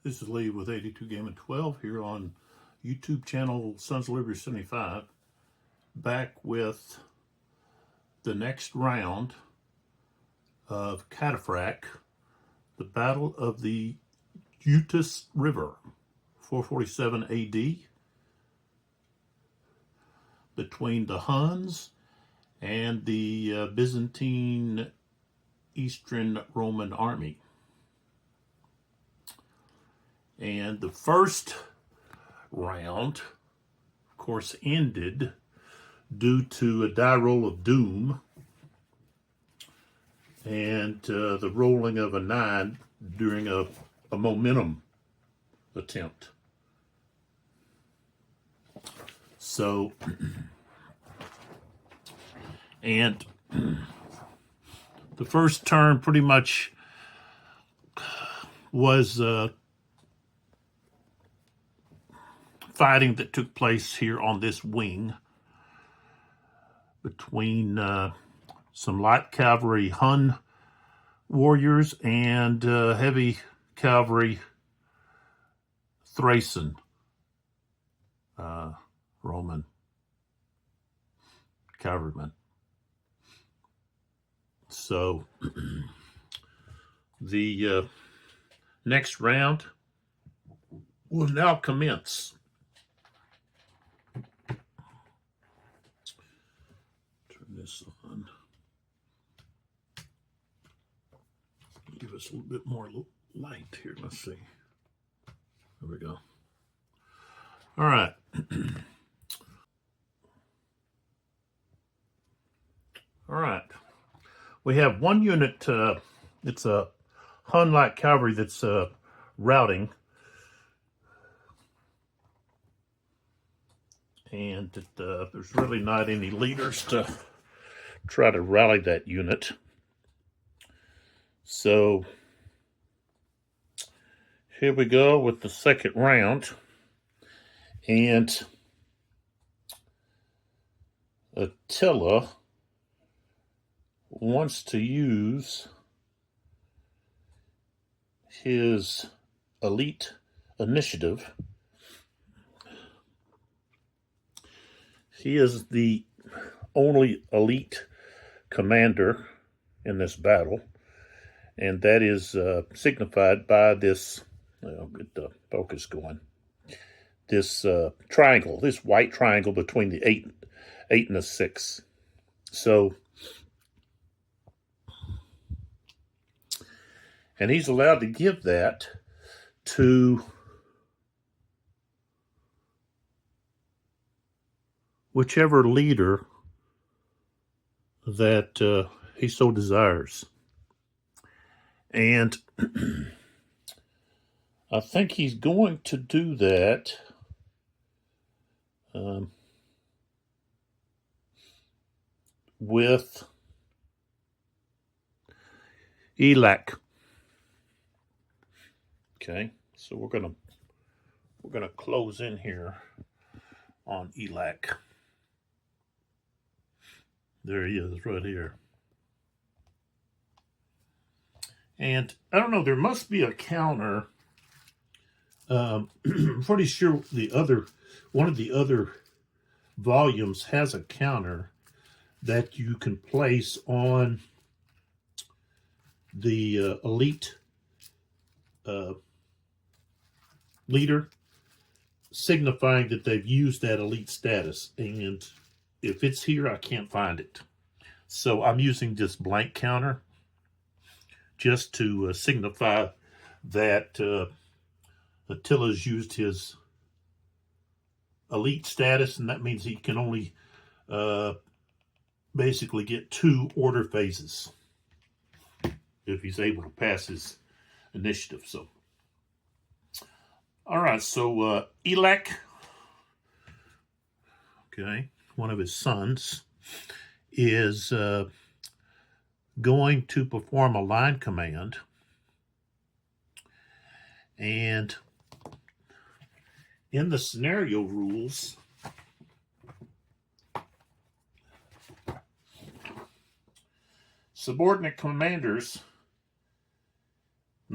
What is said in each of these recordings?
This is Lee with 82 Game and 12 here on YouTube channel Sons of Liberty 75. Back with the next round of Cataphract, the Battle of the Utus River, 447 AD, between the Huns and the Byzantine Eastern Roman army. And the first round, of course, ended due to a die roll of doom and the rolling of a 9 during a momentum attempt. So, and the first turn pretty much was fighting that took place here on this wing between some light cavalry Hun warriors and heavy cavalry Thracian Roman cavalrymen. So the next round will now commence. This on. Give us a little bit more light here. Let's see. There we go. All right. All right. We have one unit. It's a Hun light cavalry that's routing. And there's really not any leaders to try to rally that unit. So here we go with the second round. And Attila wants to use his elite initiative. He is the only elite commander in this battle, and that is signified by this, I'll get the focus going, this triangle, this white triangle between the 8 and the 6. So, and he's allowed to give that to whichever leader that he so desires. And I think he's going to do that with Elac. Okay, so we're gonna close in here on Elac. There he is, right here. And I don't know, there must be a counter. I'm pretty sure one of the other volumes has a counter that you can place on the elite leader, signifying that they've used that elite status. And if it's here, I can't find it. So I'm using this blank counter just to signify that Attila's used his elite status, and that means he can only basically get 2 order phases if he's able to pass his initiative. So, all right, so Elac, okay, one of his sons, is going to perform a line command, and in the scenario rules, subordinate commanders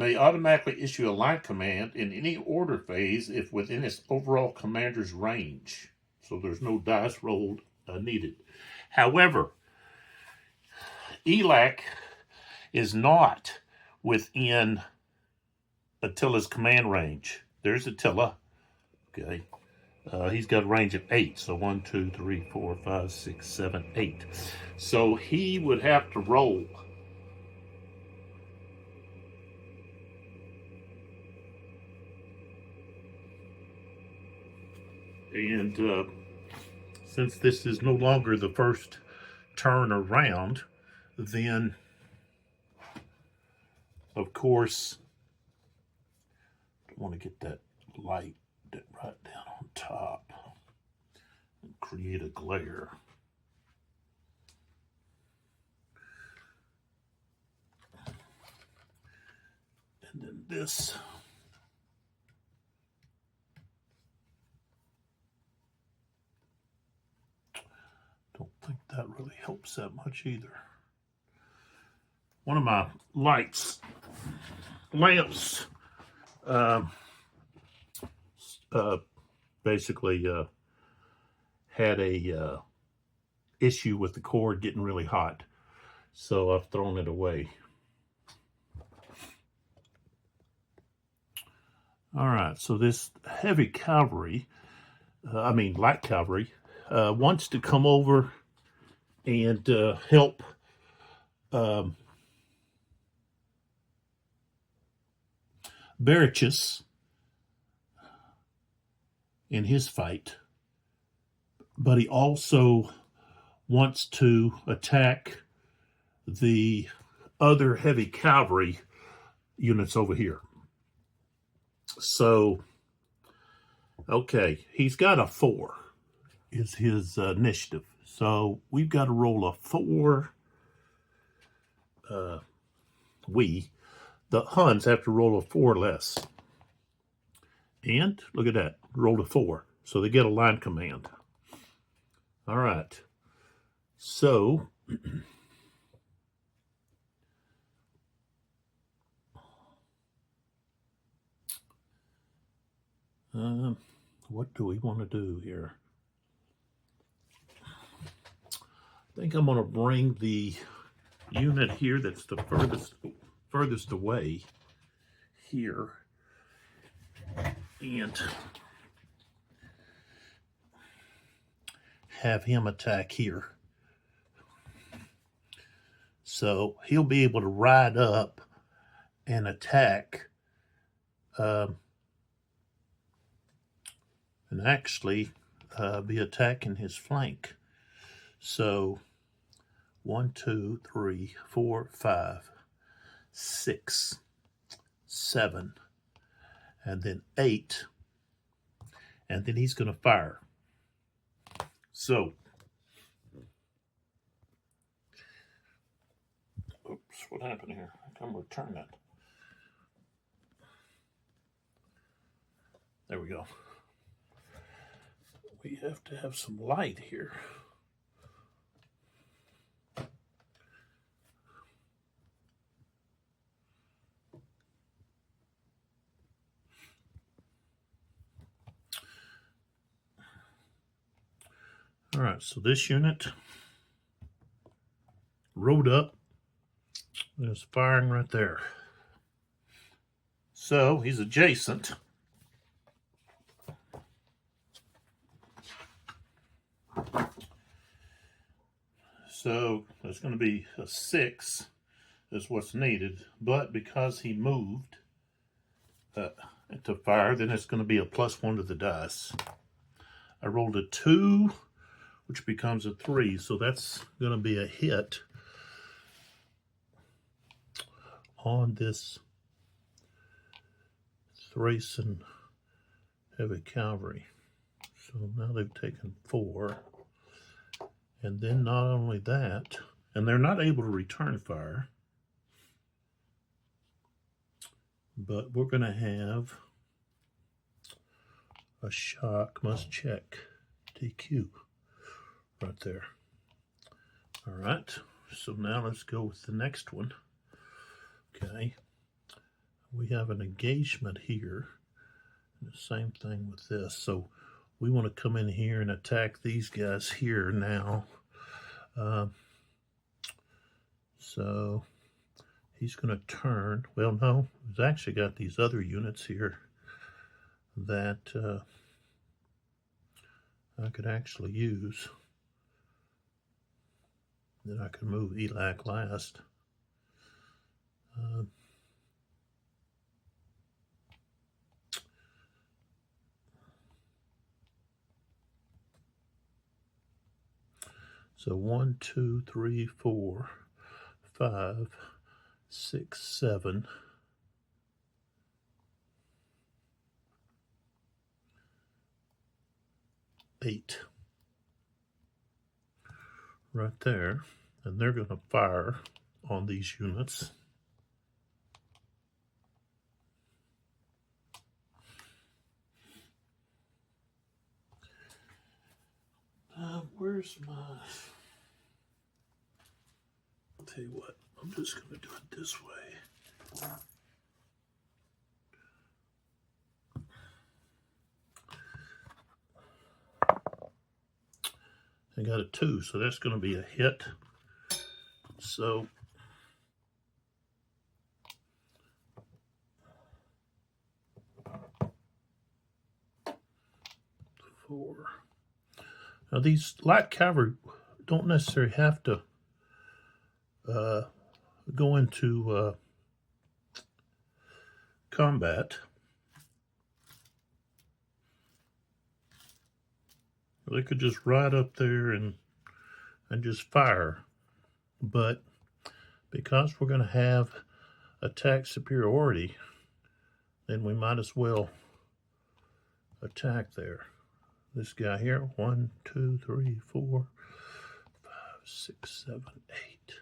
may automatically issue a line command in any order phase if within its overall commander's range. So there's no dice rolled needed. However, ELAC is not within Attila's command range. There's Attila. Okay. He's got a range of 8. So 1, 2, 3, 4, 5, 6, 7, 8. So he would have to roll. And since this is no longer the first turn around, then of course, I want to get that light right down on top and create a glare. And then this. Don't think that really helps that much either. One of my lamps basically had a issue with the cord getting really hot, so I've thrown it away. All right, so this heavy cavalry, light cavalry, wants to come over and help Berichus in his fight, but he also wants to attack the other heavy cavalry units over here. So, okay, he's got a 4 is his initiative. So we've got to roll a 4. The Huns have to roll a 4 less. And look at that, rolled a 4. So they get a line command. All right. So what do we want to do here? I think I'm going to bring the unit here that's the furthest away here and have him attack here. So he'll be able to ride up and attack and actually be attacking his flank. So 1, 2, 3, 4, 5, 6, 7, and then 8, and then he's going to fire. So, oops, what happened here? Come return that. There we go. We have to have some light here. All right, so this unit rode up and is firing right there. So he's adjacent. So there's going to be a 6 is what's needed, but because he moved to fire, then it's going to be a +1 to the dice. I rolled a 2, which becomes a 3, so that's going to be a hit on this Thracian heavy cavalry. So now they've taken 4. And then not only that, and they're not able to return fire, but we're going to have a shock must check TQ right there. All right, so now let's go with the next one. Okay, we have an engagement here. The same thing with this. So we want to come in here and attack these guys here now. So he's going to turn. Well, no, he's actually got these other units here that I could actually use. Then I can move Elac last. So 1, 2, 3, 4, 5, 6, 7, 8. Right there. And they're going to fire on these units. Where's my... I'll tell you what, I'm just going to do it this way. I got a 2, so that's going to be a hit. So four. Now these light cavalry don't necessarily have to go into combat. They could just ride up there and just fire. But because we're going to have attack superiority, then we might as well attack there. This guy here, 1, 2, 3, 4, 5, 6, 7, 8,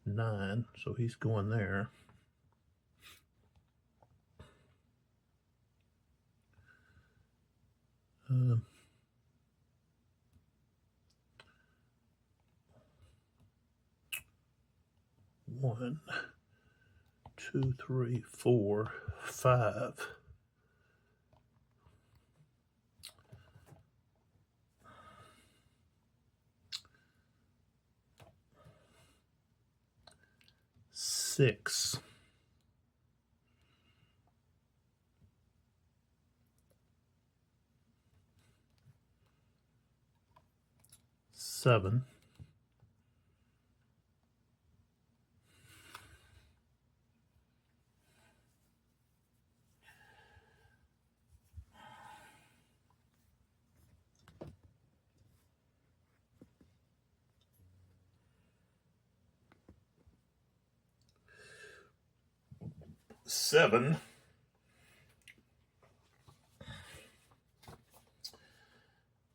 9. So he's going there. One, 2, 3, 4, 5. Six. Seven. Seven.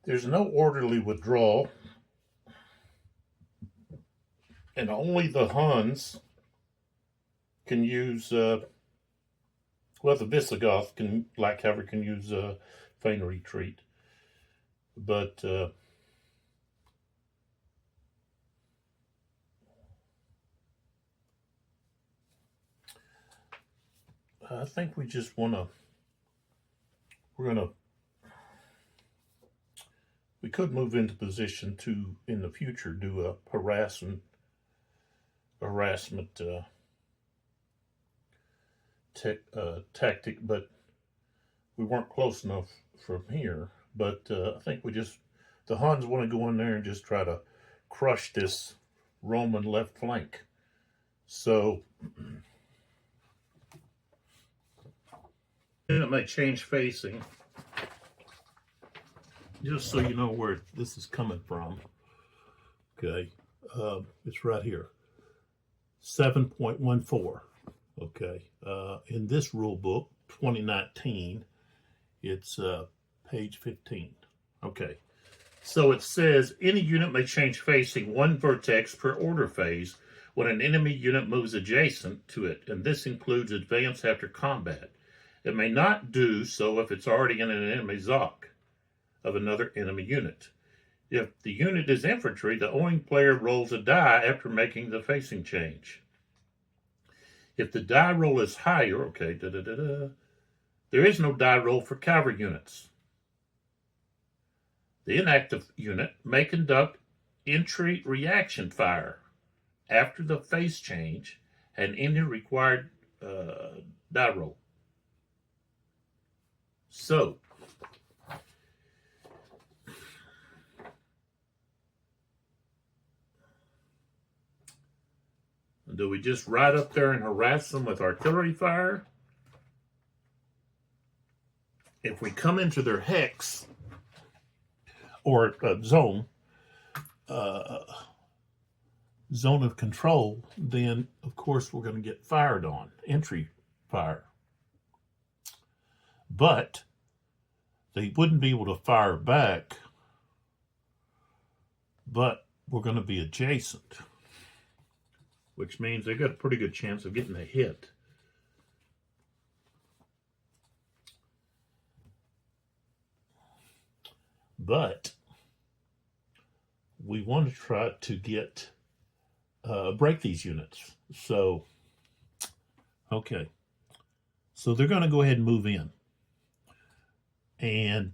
There's no orderly withdrawal, and only the Huns can use, well, the Visigoth can, light cavalry can use feign retreat, but I think we just want to, we could move into position to, in the future, do a harassment tactic, but we weren't close enough from here. But I think the Huns want to go in there and just try to crush this Roman left flank. So it may change facing, just so you know where this is coming from. Okay, it's right here, 7.14. Okay, in this rule book, 2019, it's page 15. Okay, so it says any unit may change facing one vertex per order phase when an enemy unit moves adjacent to it, and this includes advance after combat. It may not do so if it's already in an enemy zoc of another enemy unit. If the unit is infantry, the owning player rolls a die after making the facing change. If the die roll is higher, okay, there is no die roll for cavalry units. The inactive unit may conduct entry reaction fire after the phase change and any required die roll. So, do we just ride up there and harass them with artillery fire? If we come into their hex or zone of control, then of course we're going to get fired on, entry fire. But they wouldn't be able to fire back, but we're going to be adjacent, which means they've got a pretty good chance of getting a hit. But we want to try to get break these units. So, okay. So they're going to go ahead and move in. And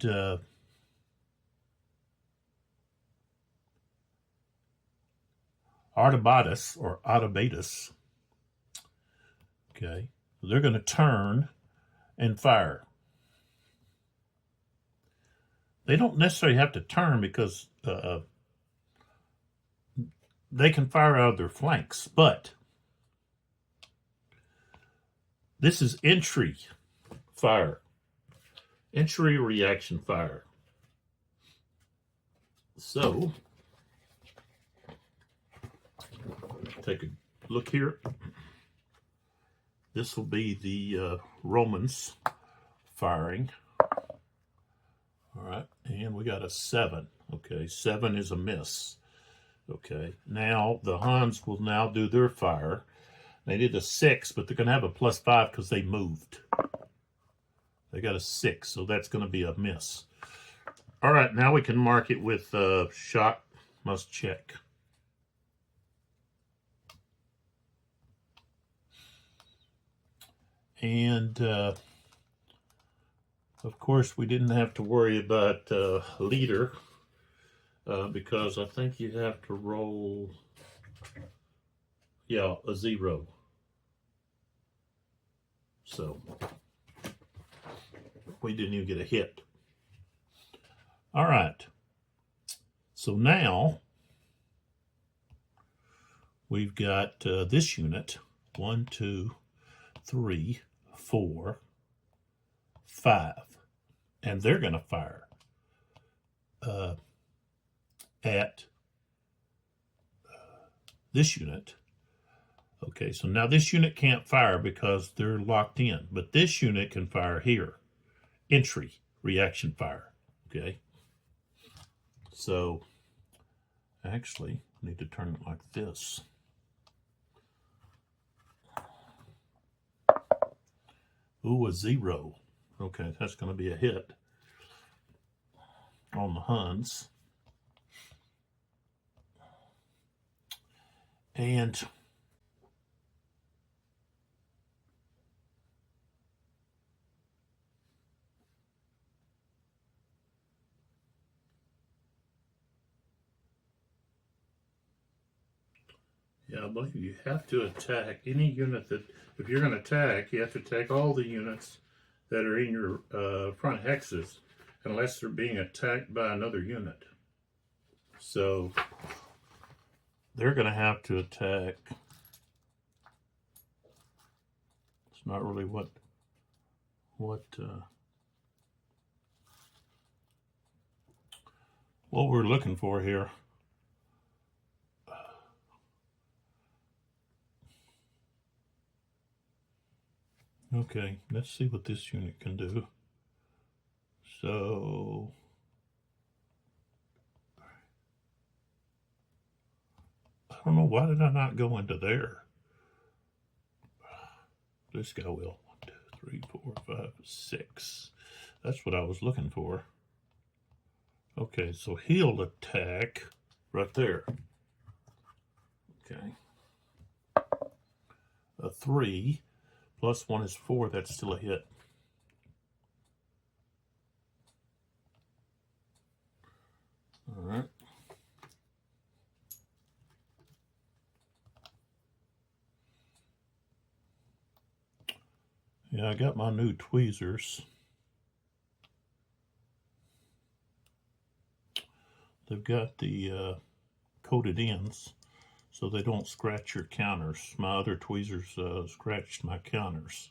Artabatus or Autobatus, okay, they're going to turn and fire. They don't necessarily have to turn because they can fire out of their flanks, but this is entry fire, entry reaction fire. So, take a look here. This will be the Romans firing. All right, and we got a 7. Okay, 7 is a miss. Okay, now the Huns will now do their fire. They did a 6, but they're going to have a +5 because they moved. They got a 6, so that's going to be a miss. All right, now we can mark it with shot must check. And of course, we didn't have to worry about leader because I think you have to roll, yeah, a 0. So we didn't even get a hit. All right. So now we've got this unit, 1, 2, 3, 4, 5, and they're going to fire at this unit. Okay, so now this unit can't fire because they're locked in, but this unit can fire here. Entry, reaction fire. Okay, so actually I need to turn it like this. Ooh, a 0. Okay, that's going to be a hit on the Huns. And yeah, I believe you have to attack any unit that, if you're going to attack, you have to attack all the units that are in your front hexes, unless they're being attacked by another unit. So they're going to have to attack. It's not really what we're looking for here. Okay, let's see what this unit can do. So I don't know, why did I not go into there? This guy will. 1, 2, 3, 4, 5, 6. That's what I was looking for. Okay, so he'll attack right there. Okay. a 3, plus 1 is 4. That's still a hit. All right. Yeah, I got my new tweezers. They've got the coated ends so they don't scratch your counters. My other tweezers scratched my counters.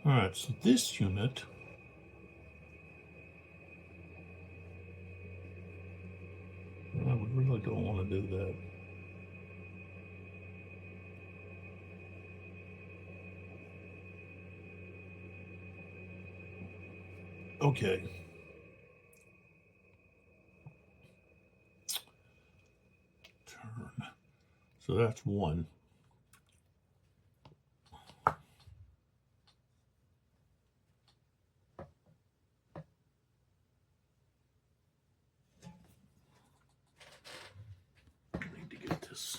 All right, so this unit we really don't want to do that. Okay. Turn. So that's 1. I need to get this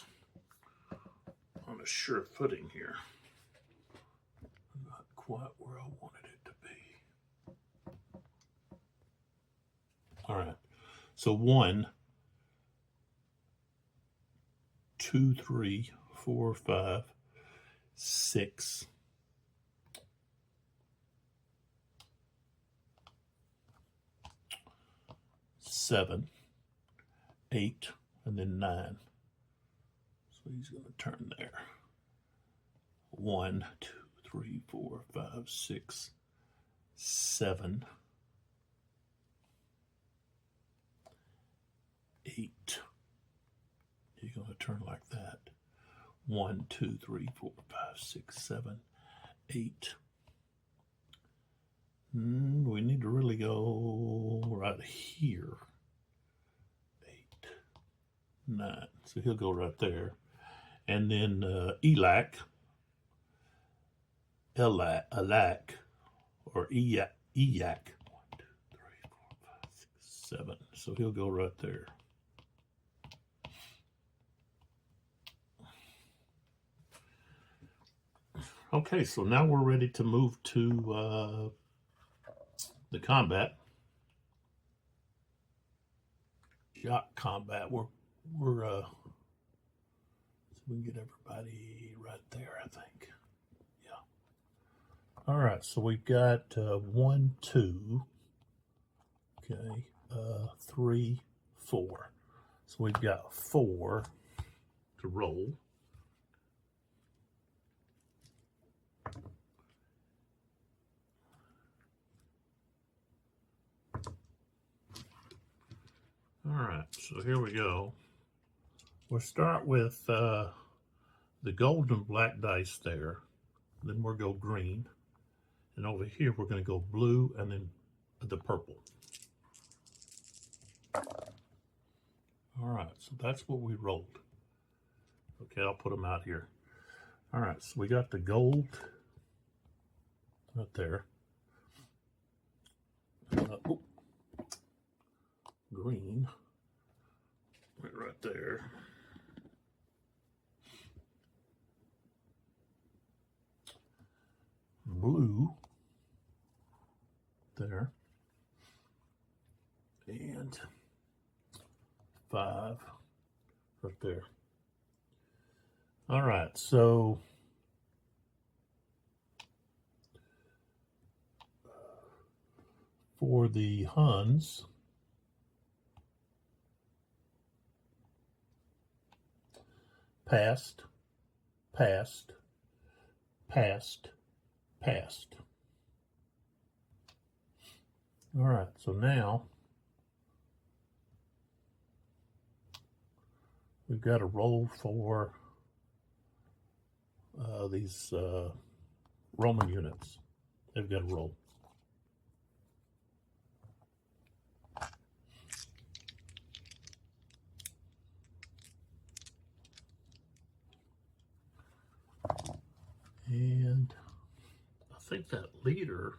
on a sure footing here. Not quite where I wanted it to be. All right. So 1, 2, 3, 4, 5, 6. 7, 8, and then 9. So he's going to turn there. 1, 2, 3, 4, 5, 6, 7, 8. You're going to turn like that. 1, 2, 3, 4, 5, 6, 7, 8. We need to really go right here. 8, 9. So he'll go right there. And then Elac, or Eyak. 1, 2, 3, 4, 5, 6, 7. So he'll go right there. Okay, so now we're ready to move to the combat. Shock combat. We're so we can get everybody right there, I think. Yeah. All right, so we've got 1, 2, okay, 3, 4. So we've got 4 to roll. All right, so here we go. We'll start with the gold and black dice there. Then we'll go green. And over here, we're going to go blue and then the purple. All right, so that's what we rolled. Okay, I'll put them out here. All right, so we got the gold right there. Green right there. Blue there. And 5 right there. All right, so for the Huns, passed, passed, passed, passed. All right, so now we've got to roll for these Roman units. They've got to roll. think that leader,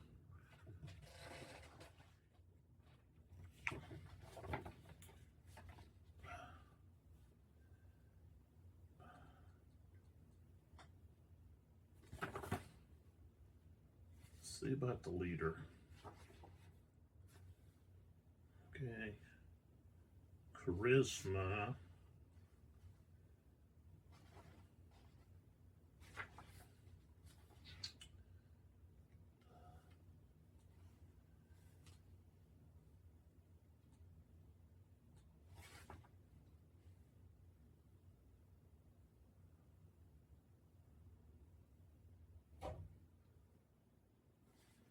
let's see about the leader. Okay, charisma.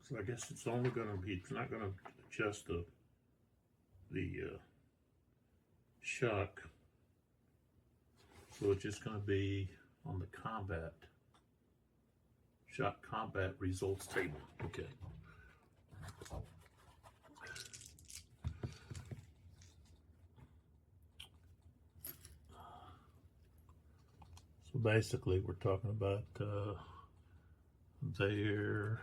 So I guess it's only going to be, it's not going to adjust the shock. So it's just going to be on the combat, shock combat results table. Okay. So basically we're talking about there,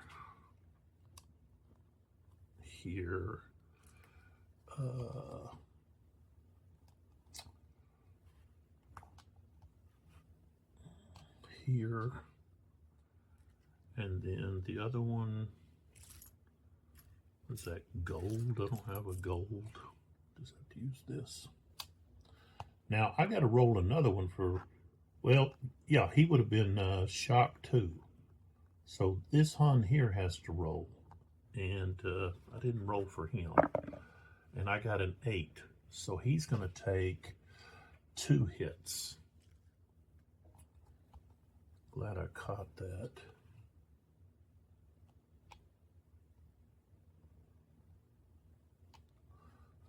here, here, and then the other one, what's that, gold? I don't have a gold. Just have to use this. Now I got to roll another one for, well, yeah, he would have been shocked too. So this Hun here has to roll, and I didn't roll for him, and I got an 8. So he's going to take 2 hits. Glad I caught that.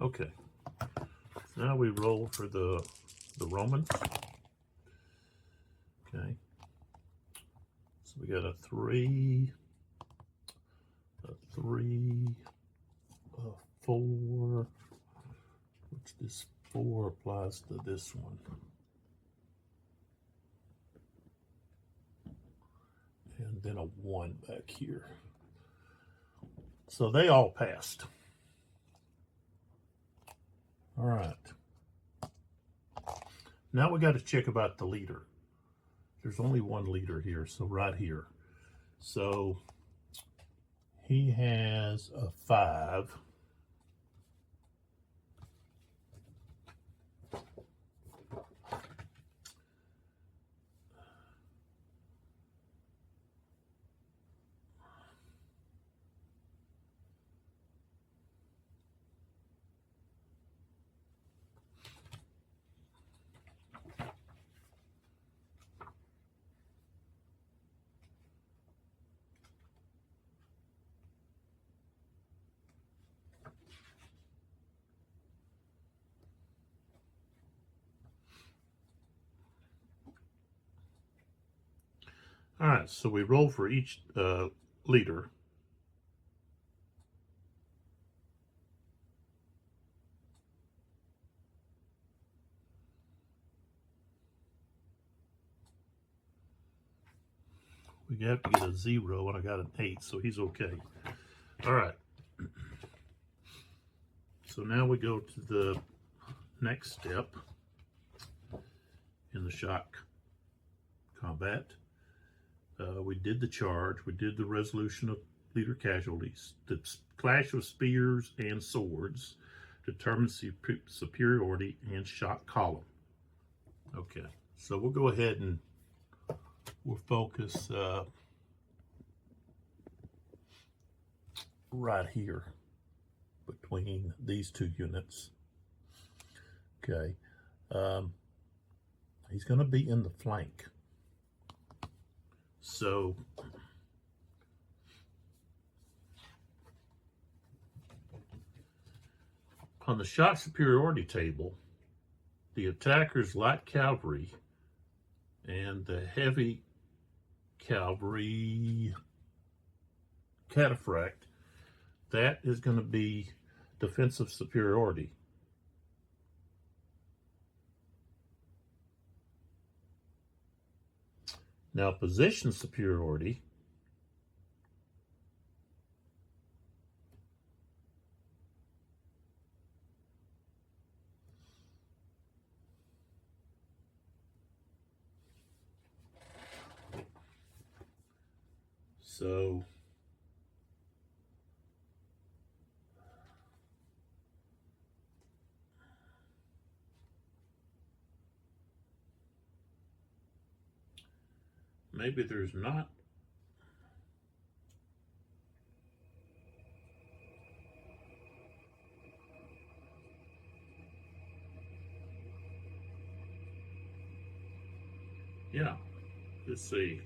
Okay, so now we roll for the Romans. Okay, so we got a 3, a 3, a 4, which this 4 applies to this one. And then a 1 back here. So they all passed. All right. Now we got to check about the leader. There's only one leader here, so right here. So he has a 5. All right, so we roll for each leader. We have to get a 0, and I got an 8, so he's okay. All right. So now we go to the next step in the shock combat. We did the charge, we did the resolution of leader casualties, the clash of spears and swords, determines superiority, and shock column. Okay, so we'll go ahead and we'll focus right here between these 2 units. Okay, he's going to be in the flank. So on the shock superiority table, the attacker's light cavalry and the heavy cavalry Cataphract, that is going to be defensive superiority. Now, position superiority So maybe there's not. Yeah, let's see.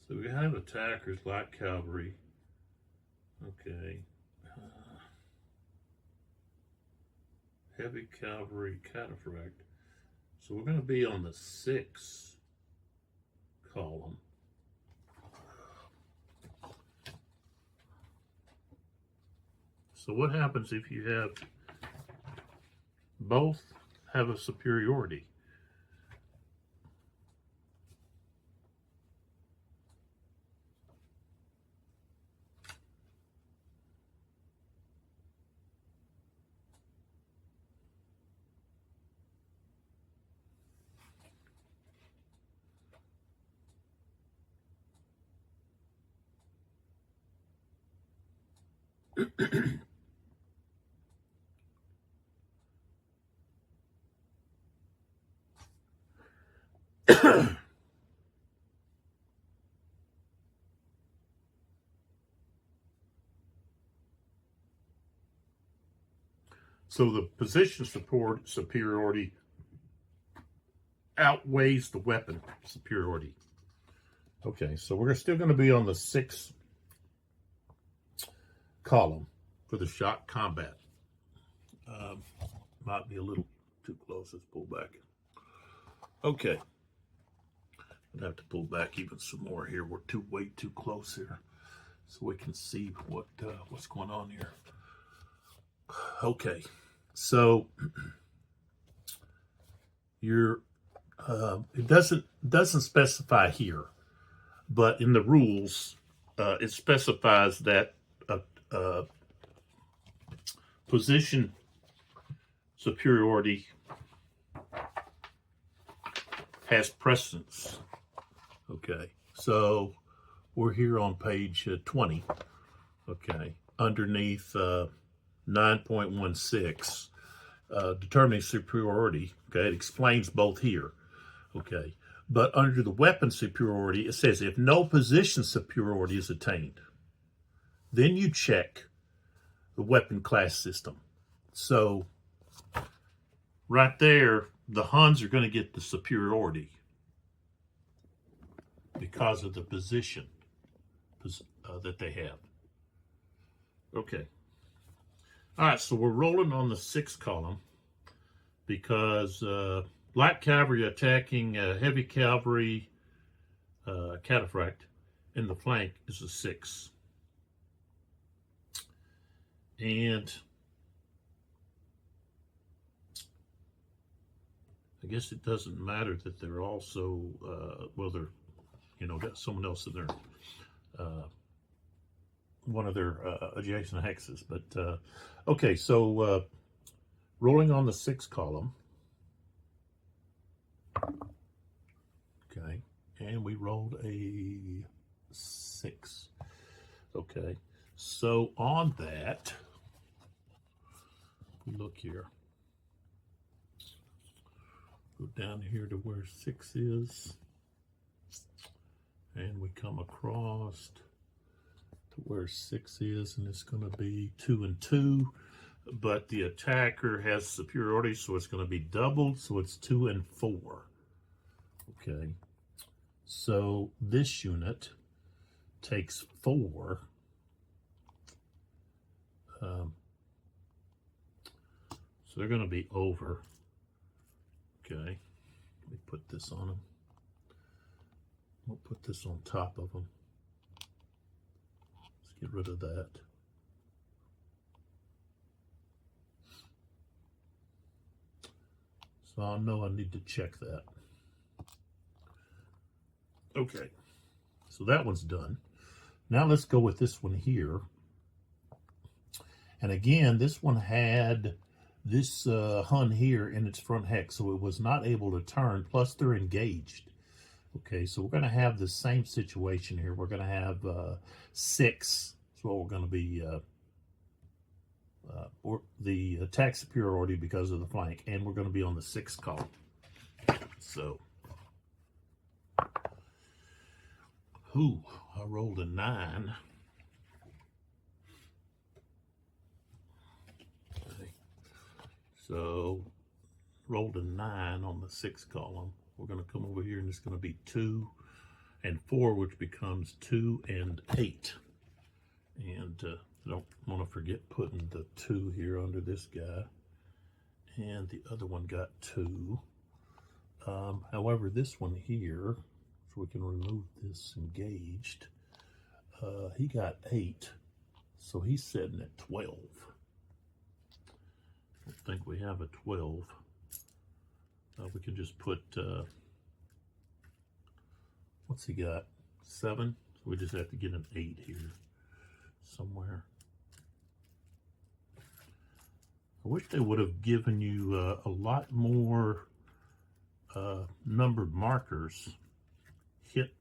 So we have attackers, light cavalry. Okay. Heavy cavalry, Cataphract. So we're going to be on the 6th column. So what happens if you have both have a superiority? So the position support superiority outweighs the weapon superiority. Okay, so we're still going to be on the 6th column for the shock combat. Might be a little too close. Let's pull back. Okay. I'd have to pull back even some more here. We're way too close here, so we can see what's going on here. Okay, so it doesn't specify here, but in the rules it specifies that position superiority has precedence. Okay, so we're here on page 20. Okay, underneath 9.16, determining superiority. Okay, it explains both here. Okay, but under the weapon superiority, it says if no position superiority is attained, then you check the weapon class system. So right there, the Huns are going to get the superiority because of the position that they have. Okay. All right, so we're rolling on the 6th column because light cavalry attacking heavy cavalry, Cataphract, in the flank is the 6th. And I guess it doesn't matter that they're also, they're, got someone else in their, one of their adjacent hexes. But, okay, so rolling on the 6th column. Okay, and we rolled a 6. Okay, so on that, look here. Go down here to where 6 is, and we come across to where 6 is, and it's going to be 2 and 2, but the attacker has superiority, so it's going to be doubled, so it's 2 and 4. Okay, so this unit takes 4. So they're going to be over. Okay, let me put this on them. We'll put this on top of them. Let's get rid of that. So I know I need to check that. Okay, so that one's done. Now let's go with this one here. And again, this one had this Hun here in its front hex, so it was not able to turn, plus they're engaged. Okay, so we're going to have the same situation here. We're going to have 6. That's what we're going to be, or the attack superiority because of the flank, and we're going to be on the 6th column. So, I rolled a 9. Okay. So, rolled a 9 on the 6th column. We're going to come over here and it's going to be 2 and 4, which becomes 2 and 8. And I don't want to forget putting the 2 here under this guy. And the other one got 2. However, this one here, so we can remove this engaged, he got 8. So he's sitting at 12. I don't think we have a 12. We can just put, what's he got? 7? So we just have to get an 8 here somewhere. I wish they would have given you a lot more numbered markers, hit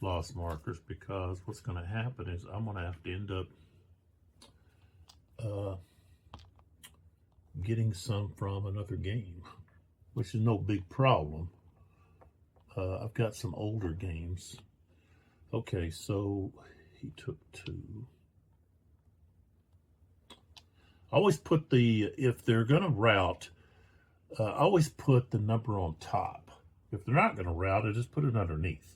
loss markers, because what's going to happen is I'm going to have to end up getting some from another game, which is no big problem. I've got some older games. Okay, so he took 2. I always put if they're going to route, I always put the number on top. If they're not going to route, I just put it underneath.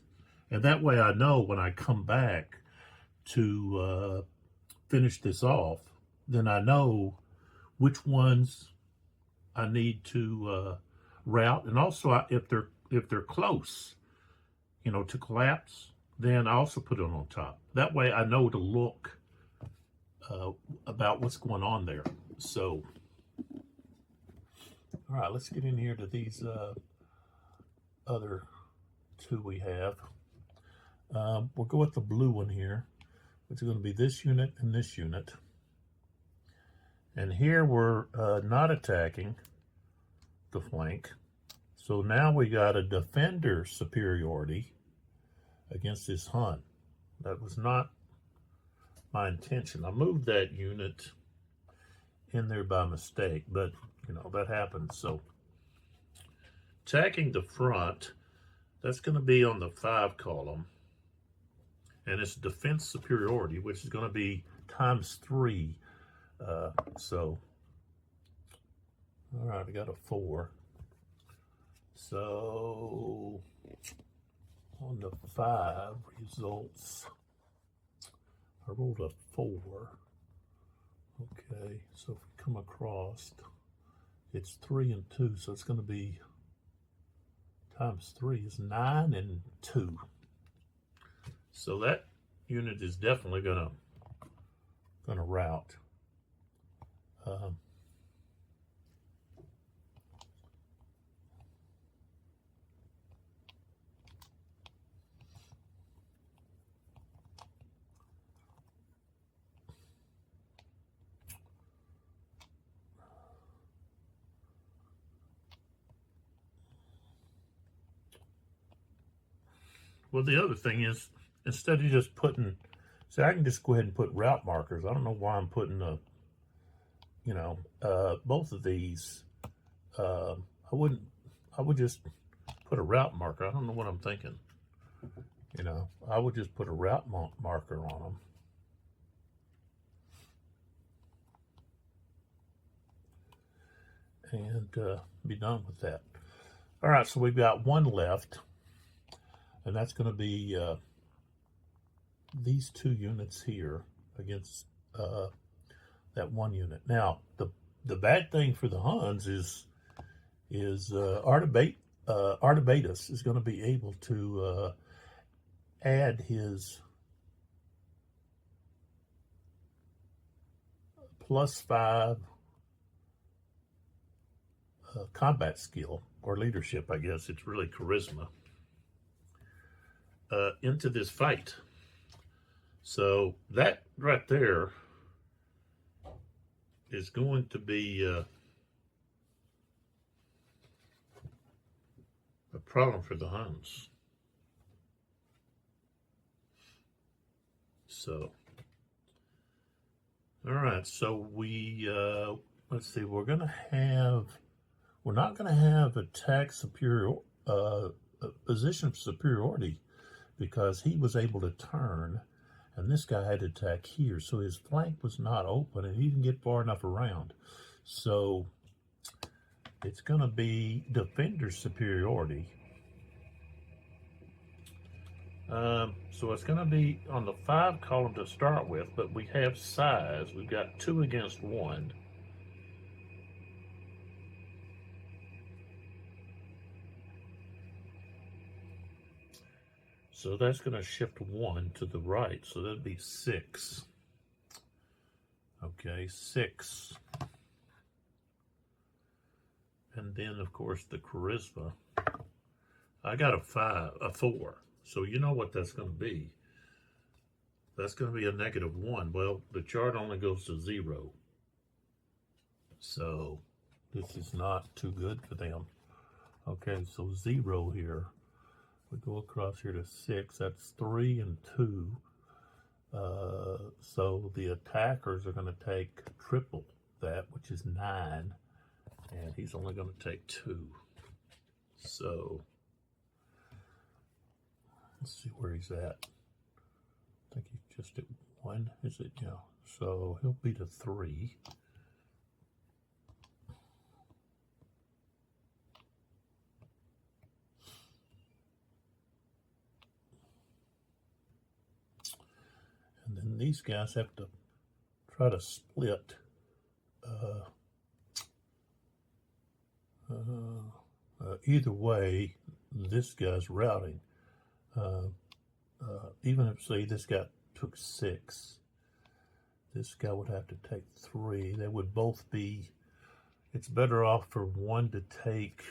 And that way I know when I come back to finish this off, then I know which ones I need to route, and also if they're close, to collapse, then I also put it on top. That way I know to look about what's going on there. So, all right, let's get in here to these other 2 we have. We'll go with the blue one here, which is going to be this unit and this unit. And here we're not attacking the flank. So now we got a defender superiority against this Hun. That was not my intention. I moved that unit in there by mistake, but that happens. So attacking the front, that's going to be on the 5 column. And it's defense superiority, which is going to be ×3. So, all right, I got a 4. So, on the 5 results, I rolled a 4. Okay, so if we come across, it's 3 and 2, so it's going to be ×3 is 9 and 2. So that unit is definitely gonna route. Well, the other thing is, instead of just putting, see, I can just go ahead and put route markers. I don't know why I'm putting both of these. I would just put a route marker. I don't know what I'm thinking. I would just put a route marker on them. And be done with that. All right, so we've got 1 left. And that's going to be these 2 units here against that 1 unit. Now, the bad thing for the Huns is Artabatus is going to be able to add his +5 combat skill, or leadership, I guess. It's really charisma. Into this fight. So that right there is going to be a problem for the Huns. So, all right. So we let's see. We're not going to have attack position of superiority, because he was able to turn, and this guy had to attack here. So his flank was not open, and he didn't get far enough around. So it's going to be defender superiority. So it's going to be on the 5 column to start with, but we have size. We've got 2 against 1. So that's going to shift 1 to the right. So that'd be 6. Okay, 6. And then, of course, the charisma. I got a 4. So you know what that's going to be. That's going to be a -1. Well, the chart only goes to 0. So this is not too good for them. Okay, so 0 here. We go across here to 6. That's 3 and 2. So the attackers are going to take triple that, which is 9. And he's only going to take 2. So let's see where he's at. I think he's just at 1. Is it? Yeah. So he'll be to 3. And then these guys have to try to split either way. This guy's routing. Even if, say, this guy took 6, this guy would have to take 3. They would both be, it's better off for one to take,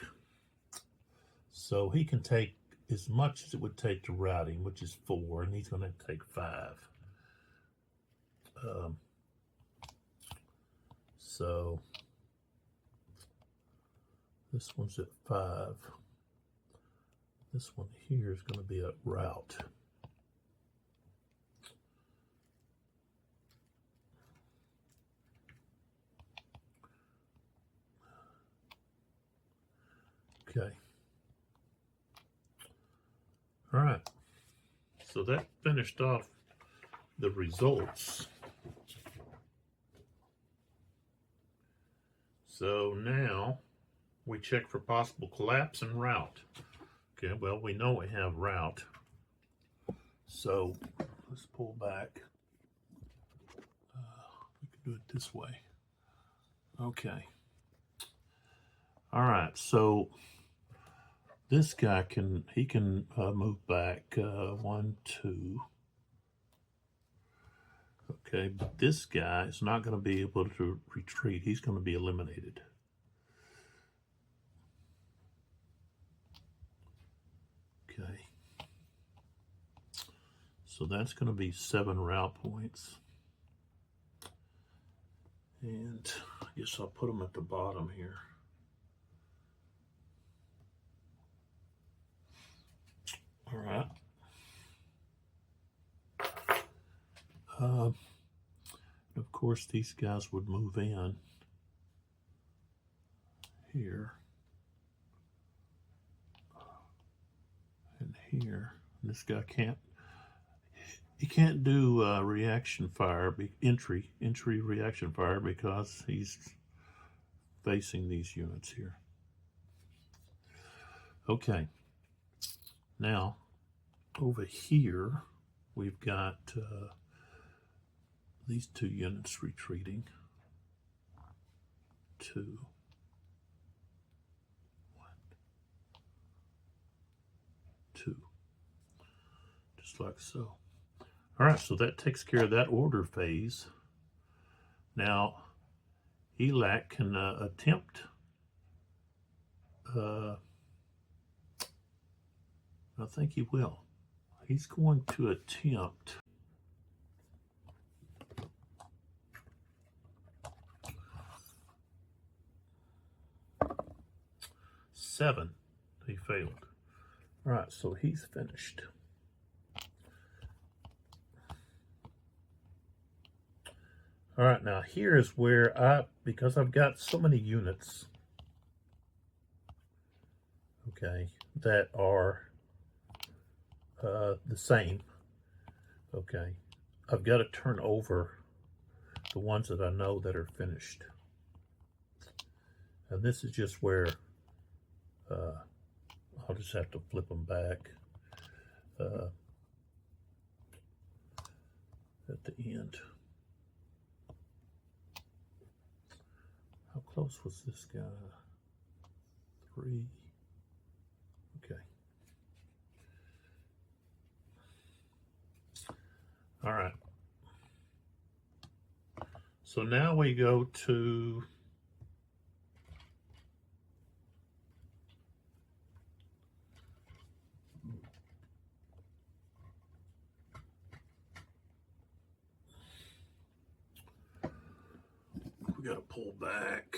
so he can take as much as it would take to rout him, which is 4, and he's going to take 5. So this one's at 5. This one here is going to be a rout. Okay. All right. So that finished off the results. So now we check for possible collapse and rout. Okay, well, we know we have rout. So let's pull back. We can do it this way. Okay. All right, so this guy can move back 1, 2. Okay, but this guy is not going to be able to retreat. He's going to be eliminated. Okay. So that's going to be 7 route points. And I guess I'll put them at the bottom here. All right. Of course, these guys would move in here and here. This guy can't. He can't do reaction fire, entry reaction fire, because he's facing these units here. Okay. Now, over here, we've got these 2 units retreating. 2, 1, 2, just like so. All right, so that takes care of that order phase. Now, Elac can attempt I think he will. He's going to attempt 7. He failed. All right, so he's finished. All right, now here's where because I've got so many units, okay, that are the same, okay, I've got to turn over the ones that I know that are finished. And this is just where I'll just have to flip them back at the end. How close was this guy? 3. Okay. All right. So now we go to we got to pull back.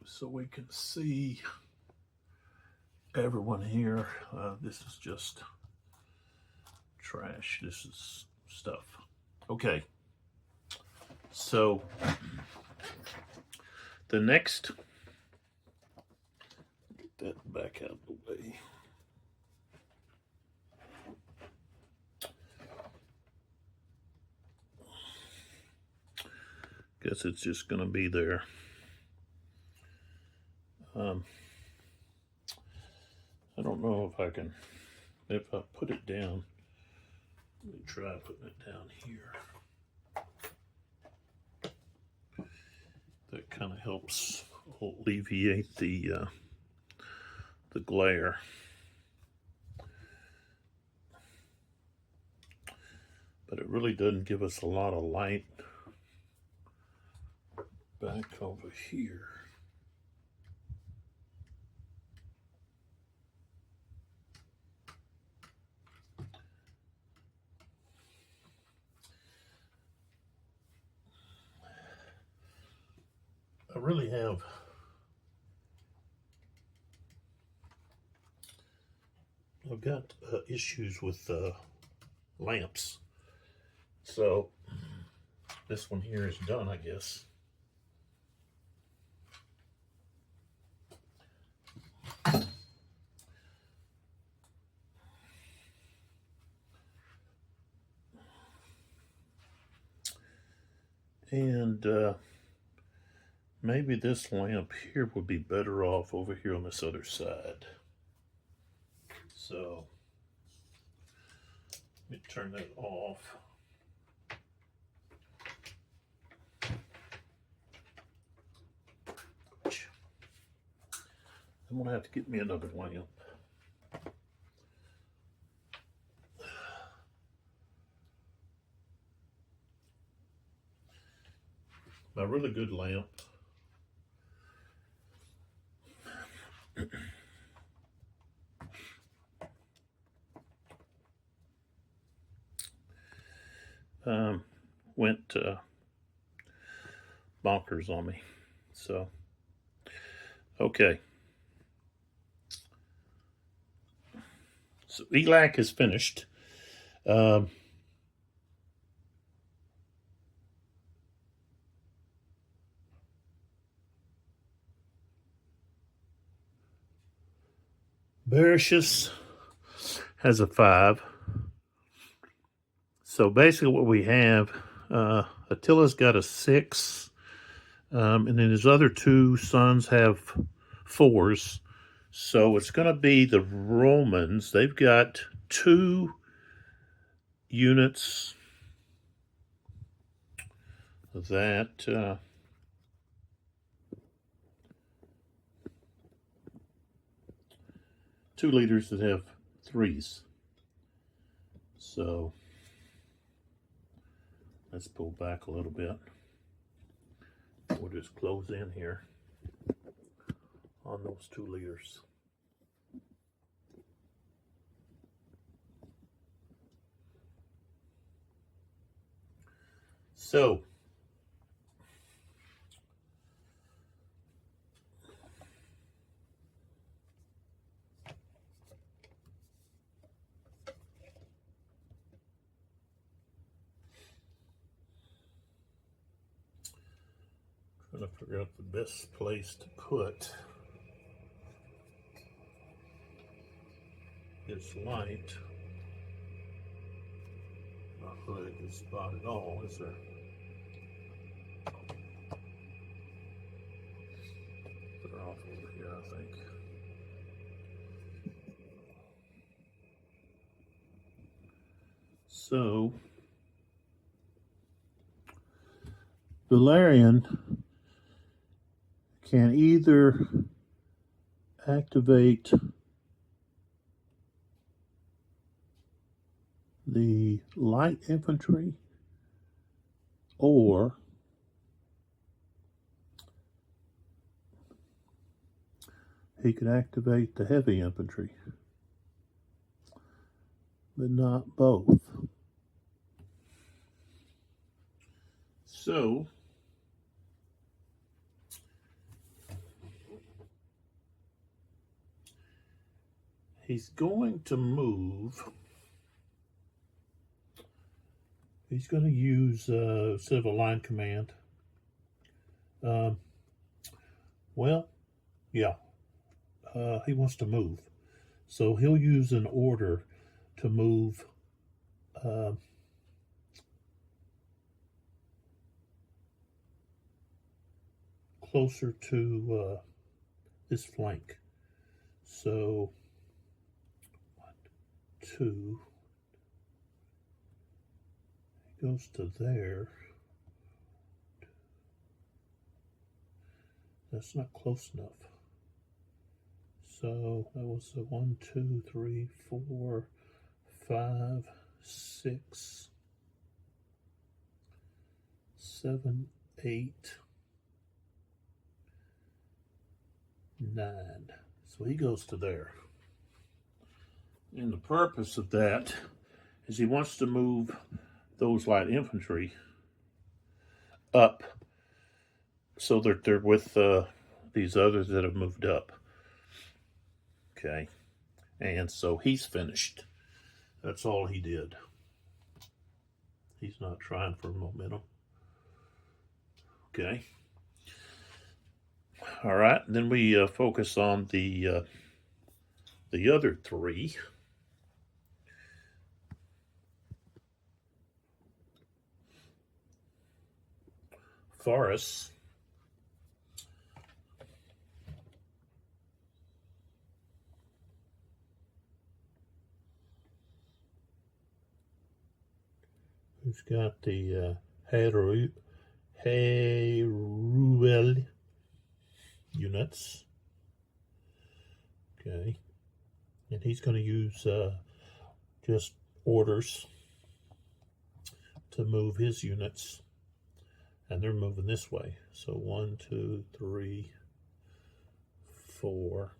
So we can see everyone here. This is just trash. This is stuff. Okay. So the next, get that back out of the way. Guess it's just going to be there. I don't know if I can, if I put it down, let me try putting it down here. That kind of helps alleviate the glare. But it really doesn't give us a lot of light back over here. I really have I've got issues with lamps. So this one here is done, I guess. And maybe this lamp here would be better off over here on this other side. So let me turn that off. I'm gonna have to get me another lamp. A really good lamp. Went bonkers on me. So, okay. So ELAC is finished. Bericious has a 5. So basically what we have, Attila's got a 6, and then his other 2 sons have 4s. So it's going to be the Romans. They've got 2 units that two leaders that have 3s. So let's pull back a little bit. just close in here on those 2 liters. So, trying to figure out the best place to put this light. Not really a good spot at all, is there? They're off over here, I think. So, Valerian can either activate the light infantry or he could activate the heavy infantry, but not both. So, he's going to move. He's going to use instead of a line command. Well, yeah. He wants to move. So he'll use an order to move closer to this flank. So 1, 2, he goes to there. That's not close enough. So that was a 1, 2, 3, 4, 5, 6, 7, 8, 9. So he goes to there. And the purpose of that is he wants to move those light infantry up so that they're with these others that have moved up. Okay. And so he's finished. That's all he did. He's not trying for momentum. Okay. All right. Then we focus on the other 3. Forests. Who's got the Heruel units. Okay. And he's going to use just orders to move his units. And they're moving this way. So 1, 2, 3, 4.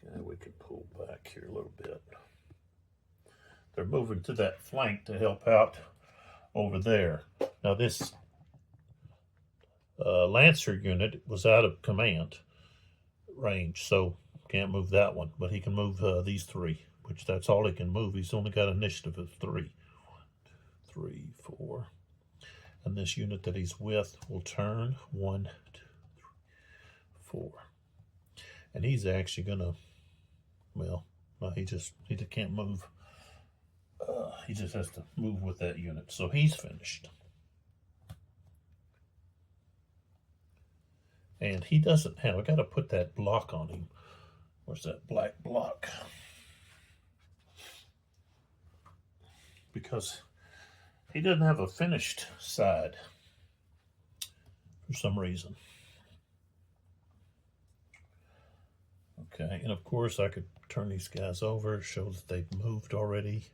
Okay, we can pull back here a little bit. They're moving to that flank to help out over there. Now this Lancer unit was out of command range, so can't move that one. But he can move these 3, which that's all he can move. He's only got initiative of 3. 1, 2, 3, 4. And this unit that he's with will turn 1, 2, 3, 4. And he's actually gonna, well, he can't move. He just has to move with that unit. So he's finished. And he doesn't have, I got to put that block on him. Where's that black block? Because he doesn't have a finished side for some reason. Okay, and of course I could turn these guys over, show that they've moved already.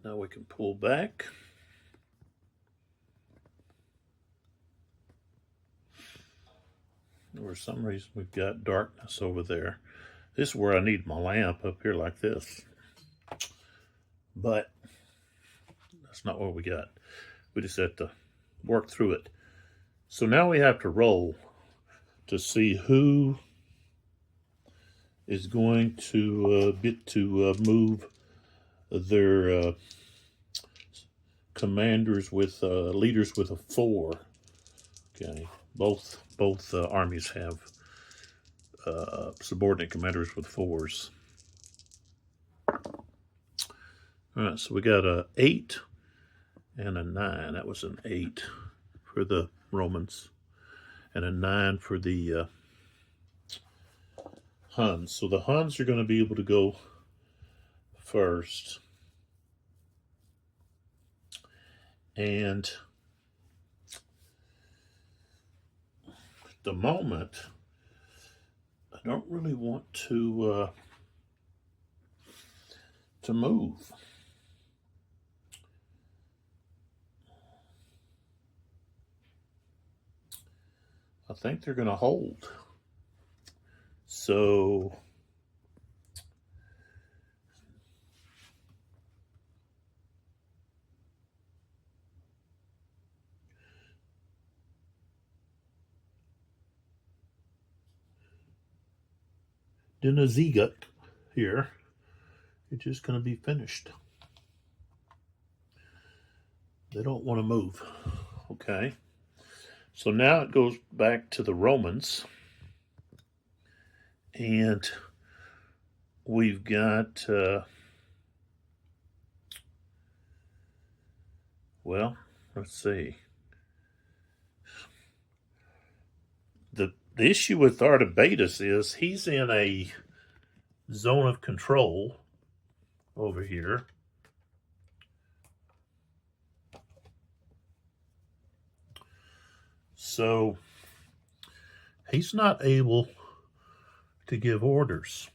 Now we can pull back. For some reason we've got darkness over there. This is where I need my lamp, up here like this. But that's not what we got. We just have to work through it. So now we have to roll to see who is going to move their commanders with leaders with a 4. Okay, both armies have subordinate commanders with 4s. All right, so we got a 8 and a 9. That was an 8 for the Romans, and a 9 for the Huns. So the Huns are going to be able to go first. And at the moment, I don't really want to move. I think they're going to hold. So Dinaziguk here, it's just going to be finished. They don't want to move. Okay. So now it goes back to the Romans. And we've got, well, let's see. The issue with Artabatus is he's in a zone of control over here. So he's not able to give orders.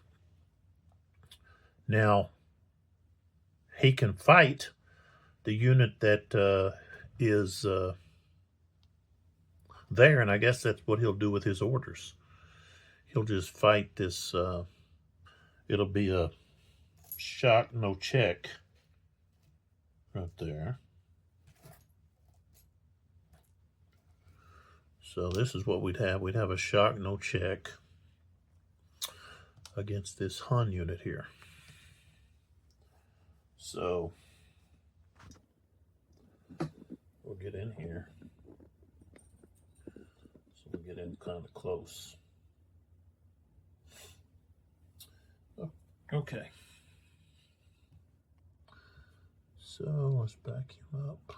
Now, he can fight the unit that is there, and I guess that's what he'll do with his orders. He'll just fight this, it'll be a shock, no check right there. So this is what we'd have. We'd have a shock, no check against this Hun unit here. So we'll get in here. So we'll get in kind of close. Okay. So let's back him up.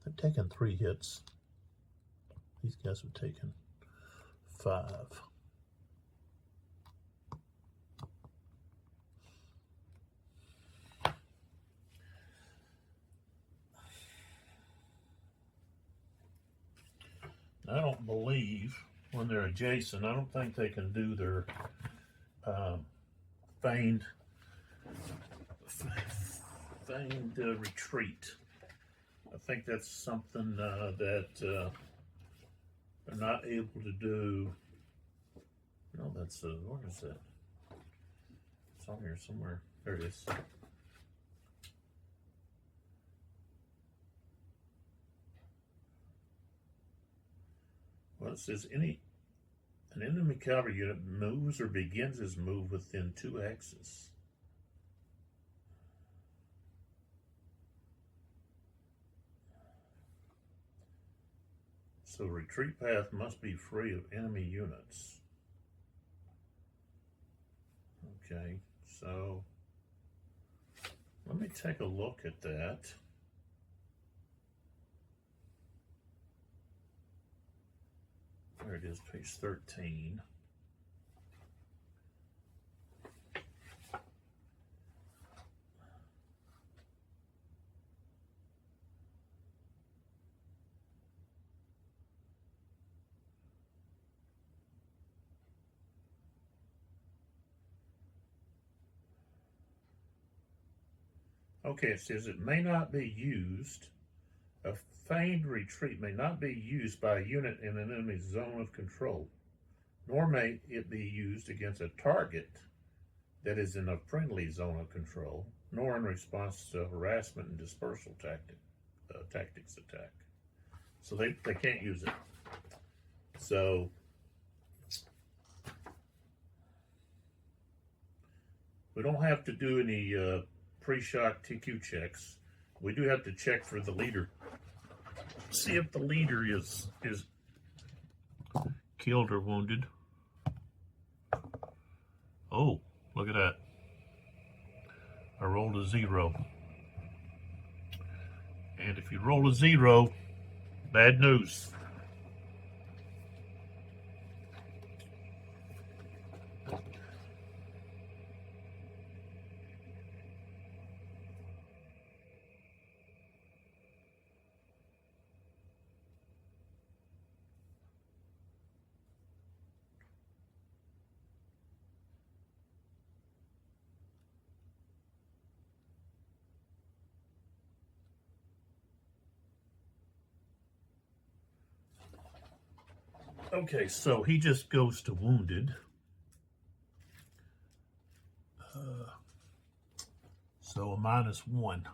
They've taken 3 hits. These guys have taken 5. I don't believe when they're adjacent, I don't think they can do their feigned retreat. I think that's something that they're not able to do. No, that's what is that? It's on here somewhere. There it is. Well, it says an enemy cavalry unit moves or begins its move within 2 axes. So retreat path must be free of enemy units. Okay, so let me take a look at that. There it is, page 13. Okay, it says it may not be used. A feigned retreat may not be used by a unit in an enemy's zone of control, nor may it be used against a target that is in a friendly zone of control, nor in response to harassment and dispersal tactics attack. So they can't use it. So we don't have to do any pre-shock TQ checks. We do have to check for the leader. See if the leader is killed or wounded. Oh, look at that. I rolled a 0. And if you roll a 0, bad news. Okay, so he just goes to wounded. So a -1.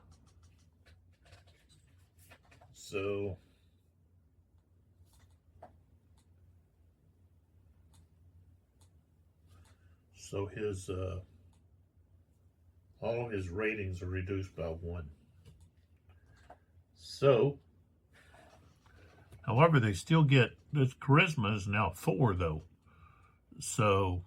So his all of his ratings are reduced by 1. So, however, they still get, this charisma is now 4 though. So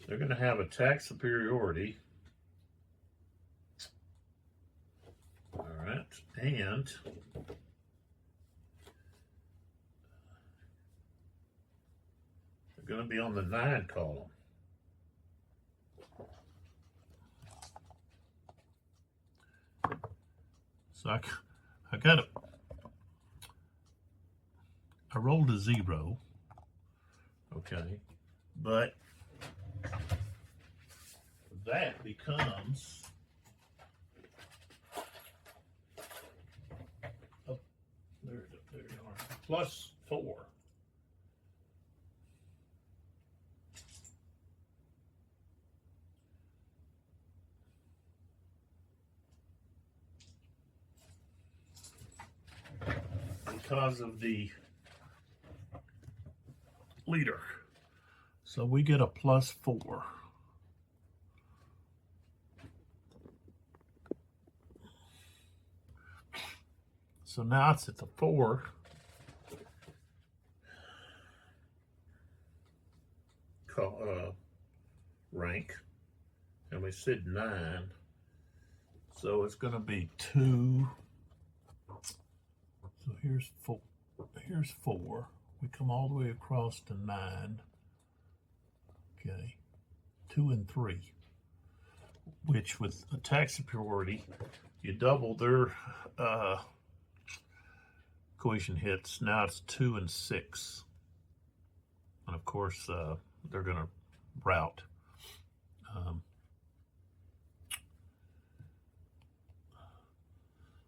they're going to have attack superiority. All right, and they're going to be on the 9 column. So I rolled a 0. Okay, but that becomes there you are, +4. Because of the leader. So we get a +4. So now it's at the 4. Rank. And we said 9. So it's going to be 2. So here's 4. Here's 4. We come all the way across to 9. Okay. 2 and 3. Which with attack superiority, you double their cohesion hits. Now it's 2 and 6. And of course, they're going to rout.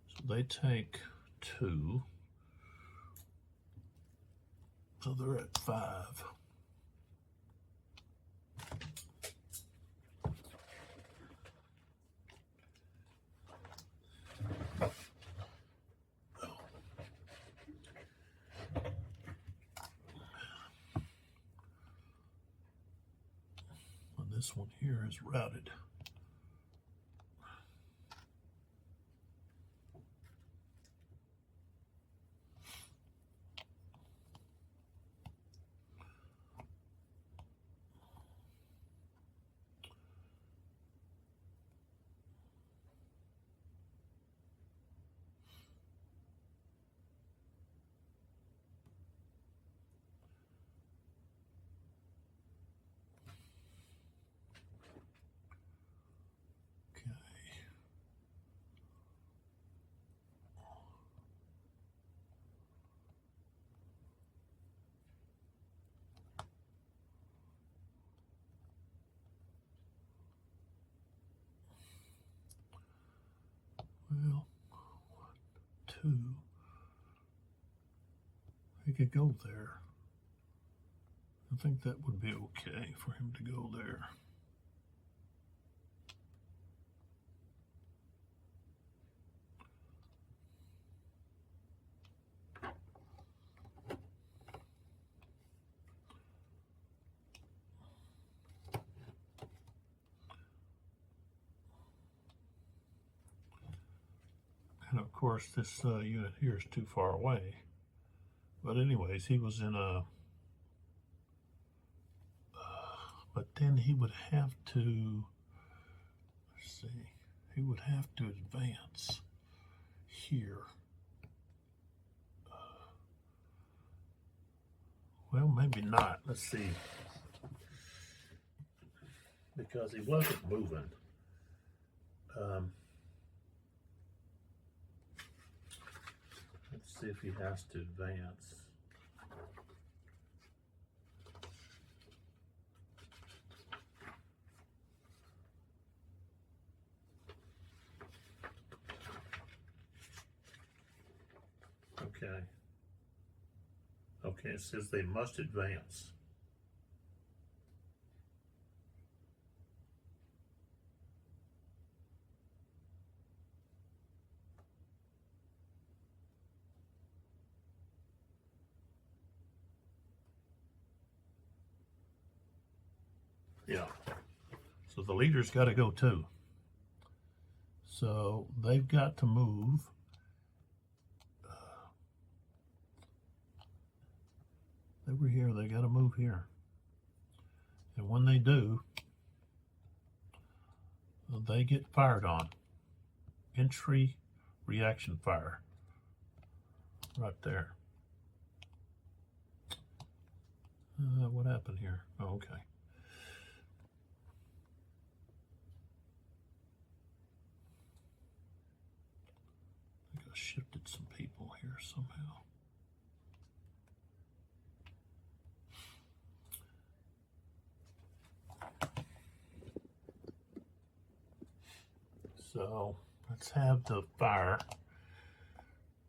So they take 2. So they're at 5. And this one here is routed. Well, 1, 2. He could go there. I think that would be okay for him to go there. And of course, this unit here is too far away. But anyways, he was in a... but then he would have to... Let's see. He would have to advance here. Well, maybe not. Let's see. Because he wasn't moving. Let's see if he has to advance. Okay. Okay, it says they must advance. Yeah. So the leader's got to go too. So they've got to move. They were here, they got to move here. And when they do, they get fired on. Entry reaction fire. Right there. What happened here? Oh, okay. I think I shifted some people here somehow. So let's have the fire.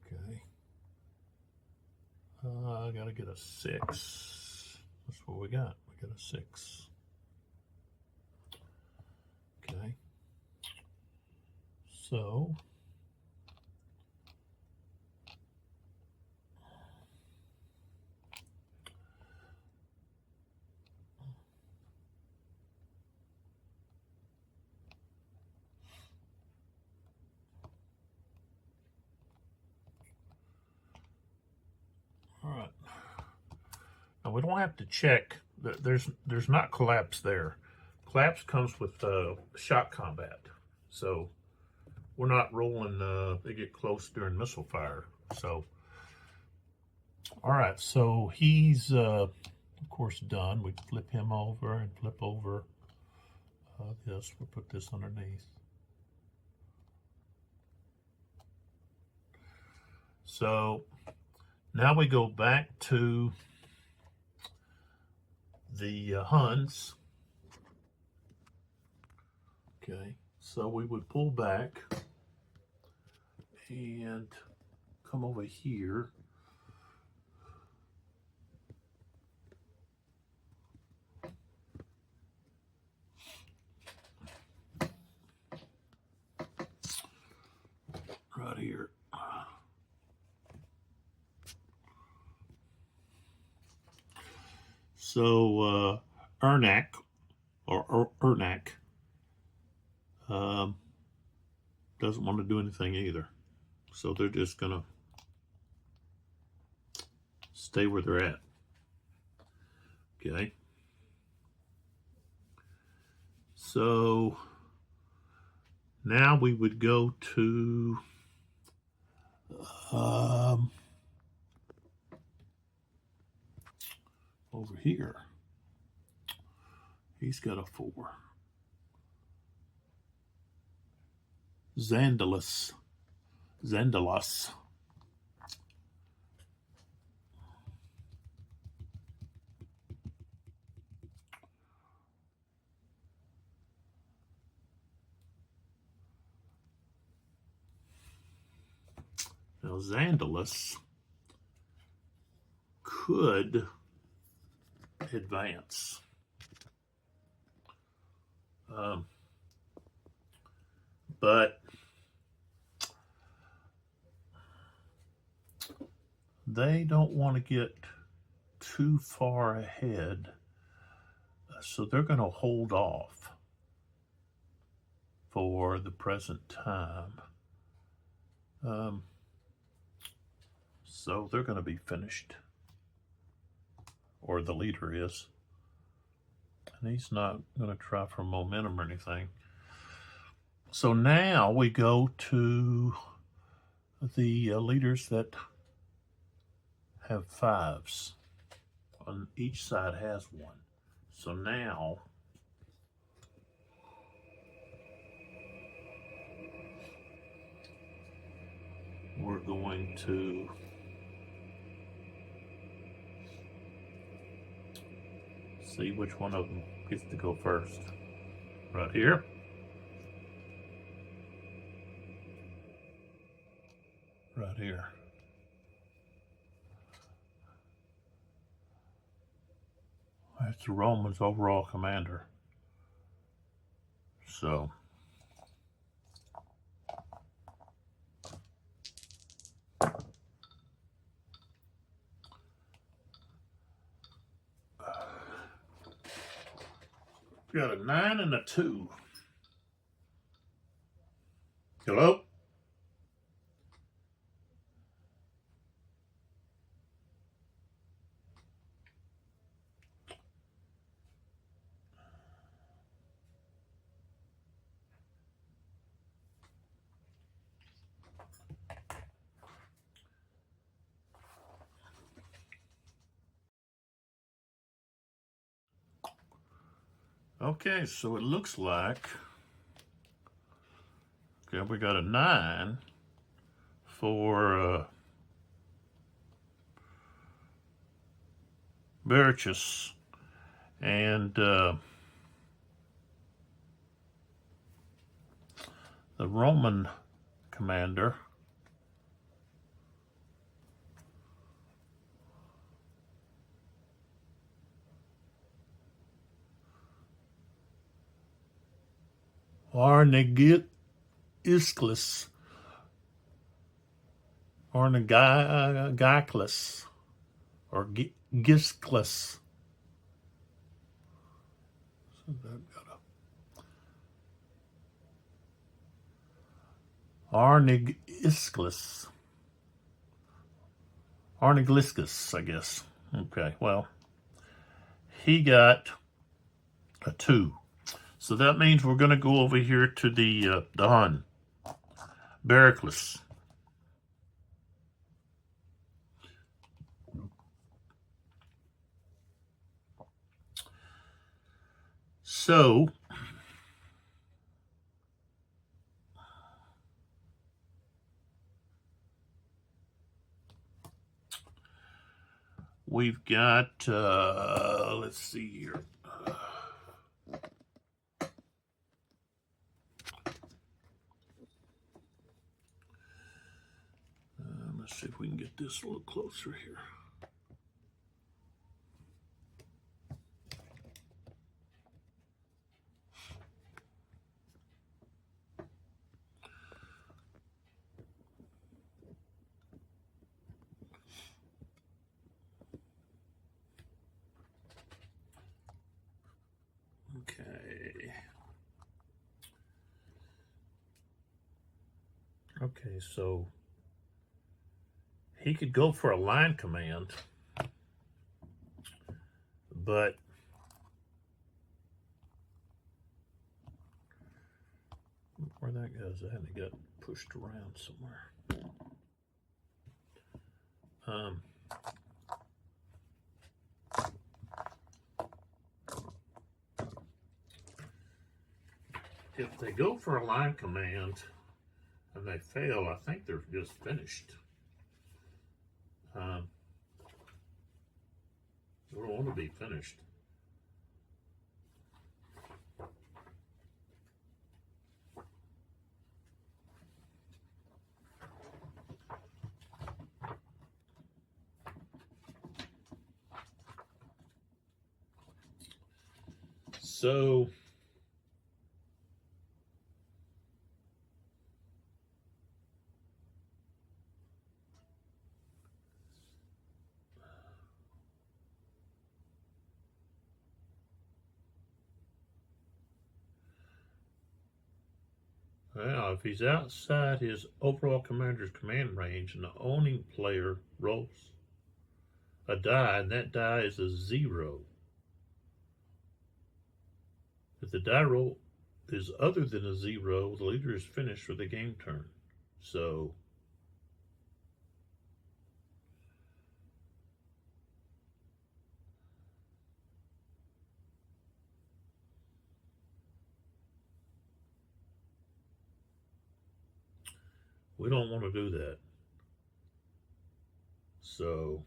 Okay. I gotta get a 6. That's what we got. We got a 6. Okay. So all right. Now we don't have to check. There's not collapse there. Collapse comes with shot combat. So we're not rolling. They get close during missile fire. So all right. So he's of course done. We flip him over and flip over this. We'll put this underneath. So now we go back to the Huns. Okay, so we would pull back and come over here. Right here. So Ernak or Ernak doesn't want to do anything either. So they're just gonna stay where they're at. Okay. So now we would go to over here. He's got a 4. Zandalos. Now, Xandalus could advance. But they don't want to get too far ahead, so they're going to hold off for the present time. So they're going to be finished, or the leader is, and he's not going to try for momentum or anything. So now we go to the leaders that have fives. On each side has one. So now we're going to see which one of them gets to go first. Right here. Right here. That's the Romans' overall commander. So got a 9 and a 2. Hello? Okay, so it looks like, okay, we got a 9 for Berchus, and the Roman commander Arnegisclus, Arnegiclus, or Gisclus. So that got a Arnegisclus, I guess. Okay, well, he got a 2. So that means we're going to go over here to the Hun, Bericlus. So we've got, let's see here. Let's see if we can get this a little closer here. Okay, so he could go for a line command, but where that goes, I had to get pushed around somewhere. If they go for a line command and they fail, I think they're just finished. We don't want to be finished. So well, if he's outside his overall commander's command range and the owning player rolls a die, and that die is a 0. If the die roll is other than a 0, the leader is finished for the game turn. So we don't want to do that. So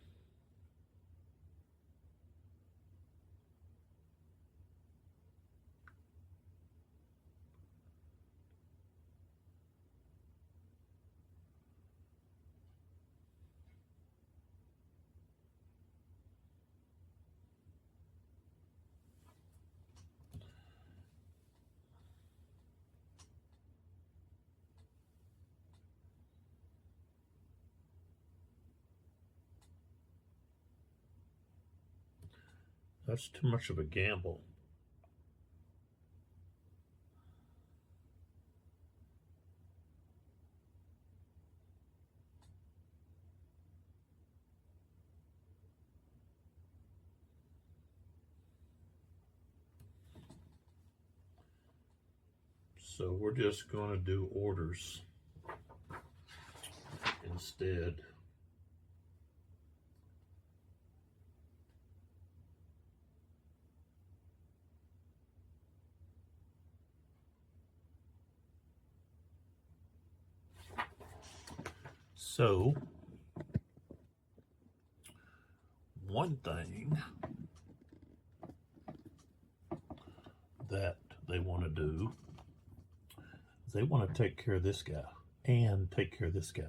that's too much of a gamble. So we're just going to do orders instead. So one thing that they want to do is they want to take care of this guy and take care of this guy.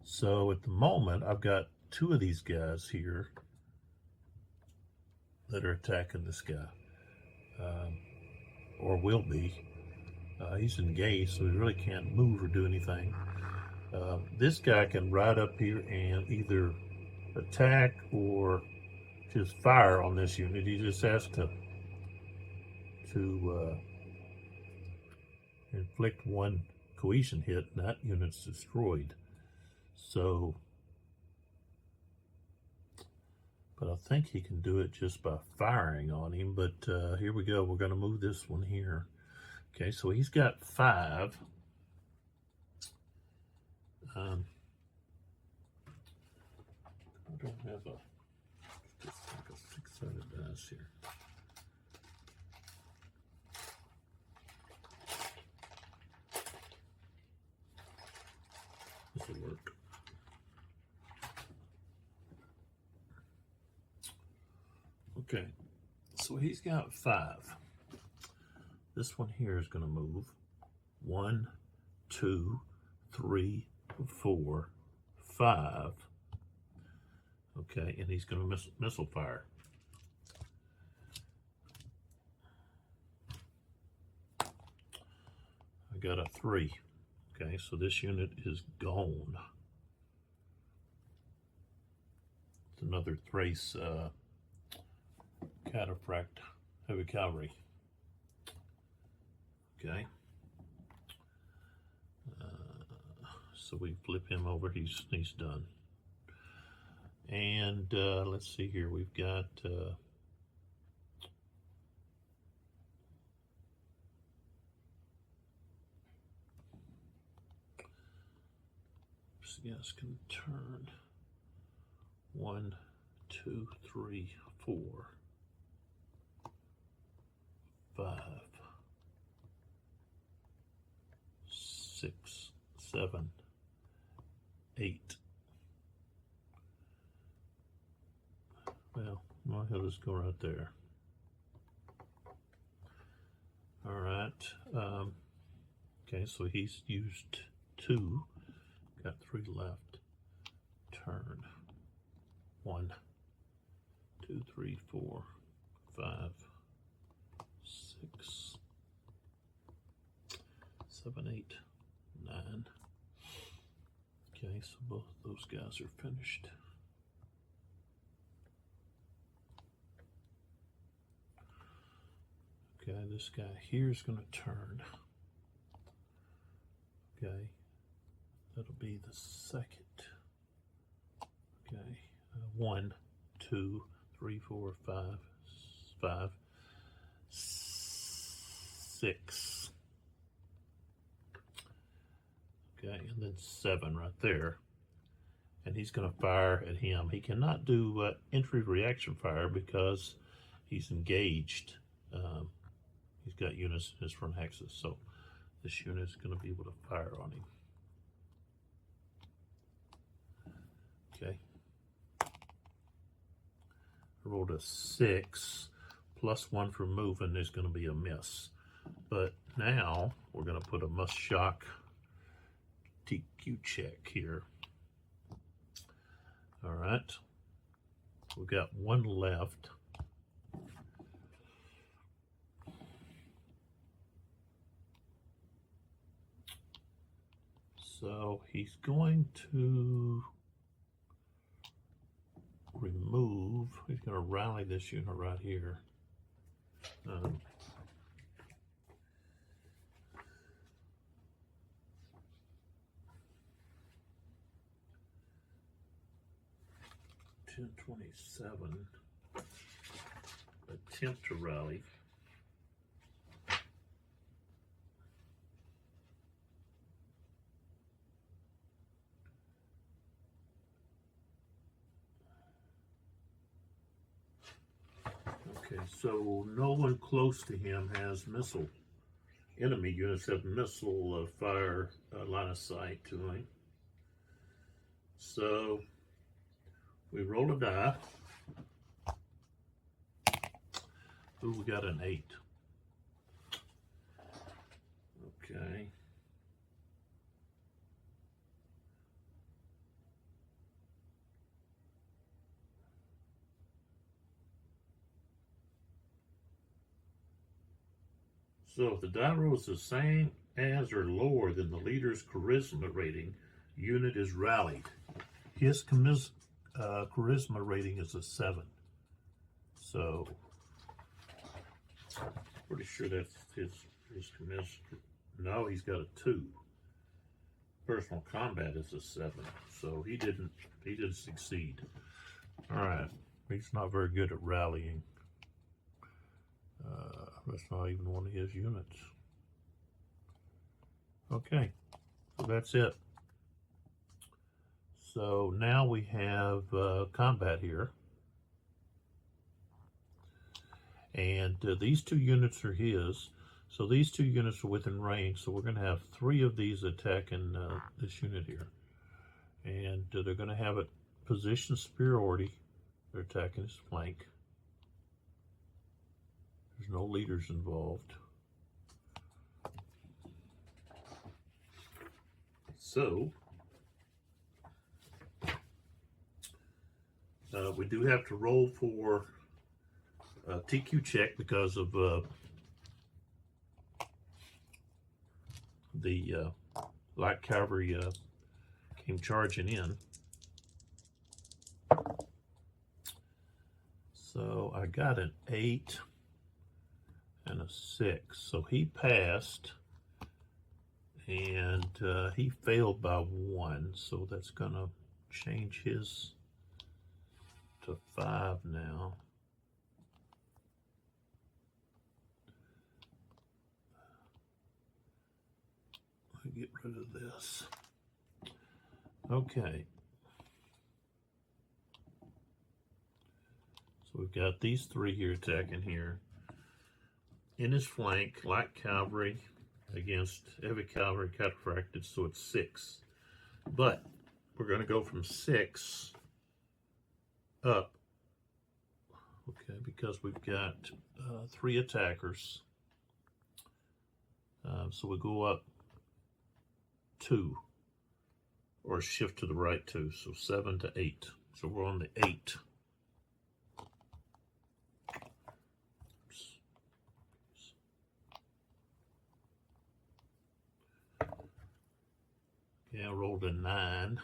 So at the moment, I've got 2 of these guys here that are attacking this guy, or will be. He's engaged, so he really can't move or do anything. This guy can ride up here and either attack or just fire on this unit. He just has to inflict 1 cohesion hit, and that unit's destroyed. So, but I think he can do it just by firing on him. But here we go. We're going to move this one here. Okay, so he's got 5. I don't have just like a 6-sided dice here. This will work. Okay, so he's got 5. This one here is going to move 1, 2, 3, 4, 5. Okay, and he's going to missile fire. I got a 3. Okay, so this unit is gone. It's another Thrace Cataphract heavy cavalry. Okay. So we flip him over. He's done. And let's see here. We've got this guy's can turn 1, 2, 3, 4, 5, 6, 7, 8. Well, he'll just go right there. All right. Okay, so he's used 2. Got 3 left. Turn. 1, 2, 3, 4, 5, 6, 7, 8, 9. Okay, so both of those guys are finished. Okay, this guy here is going to turn. Okay, that'll be the second. Okay, 1, 2, 3, 4, 5, 6. Okay, and then 7 right there. And he's going to fire at him. He cannot do entry reaction fire because he's engaged. He's got units in his front axis, so this unit is going to be able to fire on him. Okay. I rolled a 6, plus 1 for moving is going to be a miss. But now we're going to put a must shock TQ check here. All right. We've got 1 left. So he's going to remove, he's going to rally this unit right here. 1027. Attempt to rally. Okay, so no one close to him has missile. Enemy units have missile fire line of sight to him. So we roll a die. Ooh, we got an 8. Okay. So if the die roll is the same as or lower than the leader's charisma rating, unit is rallied. His charisma rating is a 7. So pretty sure that's his charisma. No, he's got a 2. Personal combat is a 7. So he didn't succeed. All right. He's not very good at rallying. That's not even one of his units. Okay, so that's it. So now we have combat here. And these 2 units are his. So these 2 units are within range. So we're going to have 3 of these attacking this unit here. And they're going to have a position superiority. They're attacking his flank. There's no leaders involved. So we do have to roll for a TQ check because of the light cavalry came charging in. So I got an 8 and a 6. So he passed, and he failed by 1. So that's going to change his to 5 now. Let me get rid of this. Okay. So we've got these 3 here attacking here. In his flank, light cavalry against heavy cavalry cataphracted, so it's 6. But we're going to go from 6 up, okay, because we've got 3 attackers. So we go up 2, or shift to the right 2, so 7 to 8. So we're on the 8. Okay, I rolled a 9.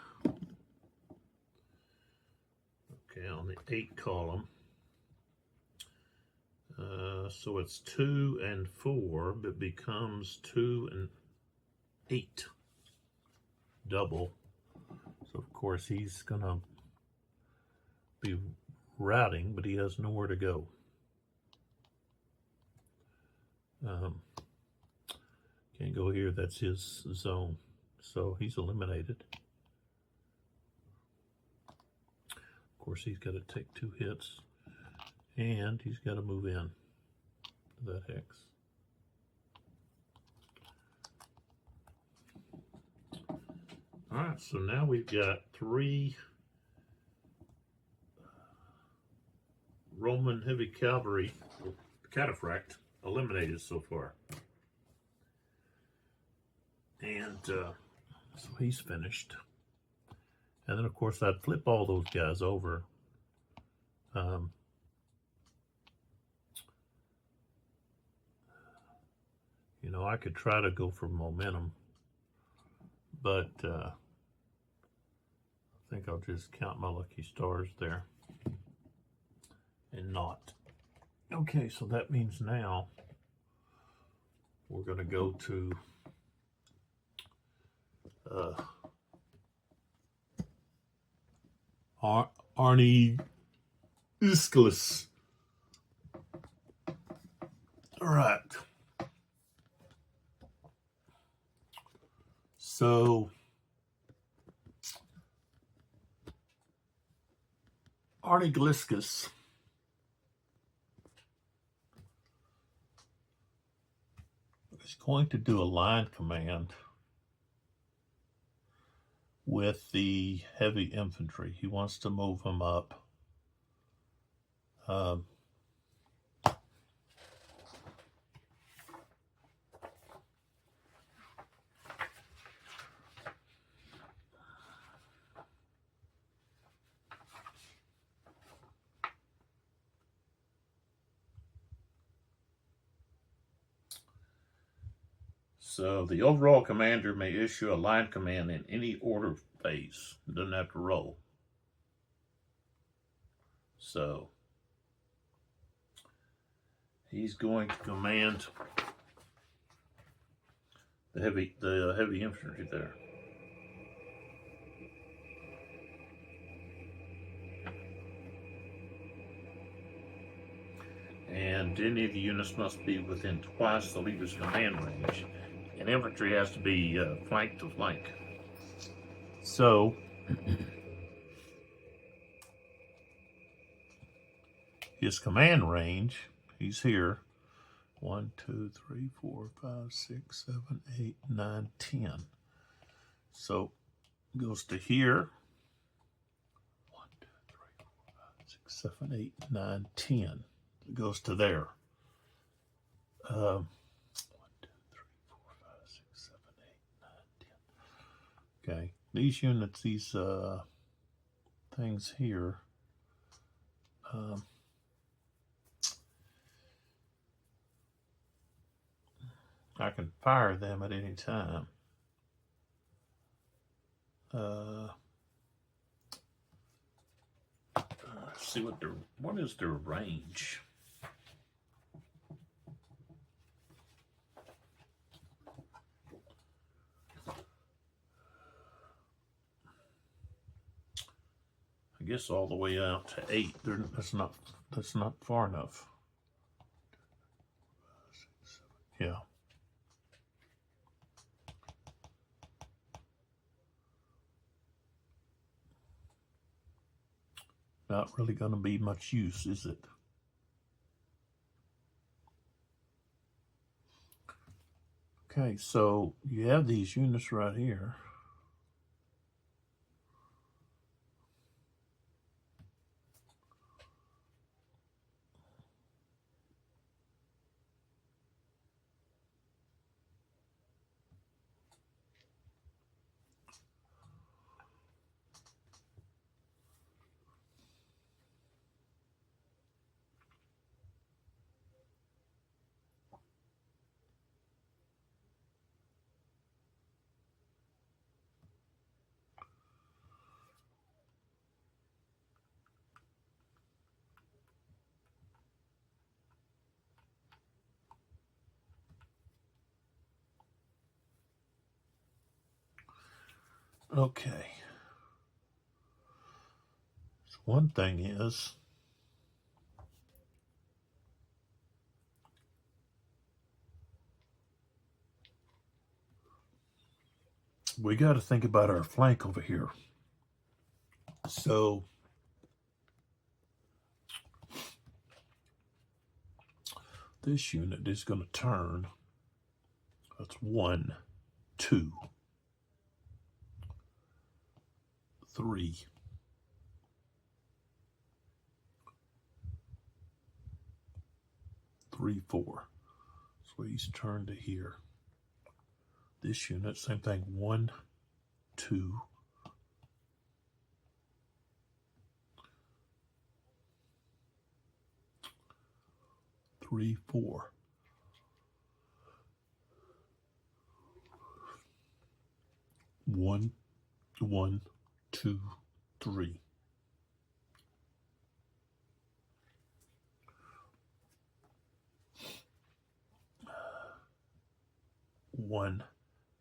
Okay, on the 8 column. So it's 2 and 4, but becomes 2 and 8. Double. So of course he's gonna be routing, but he has nowhere to go. Can't go here, that's his zone. So he's eliminated. Of course he's got to take 2 hits, and he's got to move in to that hex. Alright, so now we've got 3 Roman heavy cavalry, Cataphract, eliminated so far. And so he's finished. And then, of course, I'd flip all those guys over. You know, I could try to go for momentum, but I think I'll just count my lucky stars there and not. Okay, so that means now we're going to go to Arnie Isklis. All right. So Arnie Gliskus is going to do a line command with the heavy infantry. He wants to move them up. So the overall commander may issue a line command in any order phase. Doesn't have to roll. So he's going to command the heavy infantry there. And any of the units must be within twice the leader's command range. And infantry has to be flank to flank. So his command range, he's here. 1, 2, 3, 4, 5, 6, 7, 8, 9, 10. So goes to here. 1, 2, 3, 4, 5, 6, 7, 8, 9, 10. It goes to there. 1, 2, 3, 4, 5, 6, 7, 8, 9, 10. Okay, these units, these things here, I can fire them at any time. Let's see what is their range? I guess all the way out to 8. That's not far enough. Yeah. Not really going to be much use, is it? Okay, so you have these units right here. Okay. So one thing is, we got to think about our flank over here. So this unit is going to turn. That's 1, 2, 3, 3, 4. So he's turned to here. This unit, same thing. 1, 2, 3, 4. 1, 1, 2, 3. One,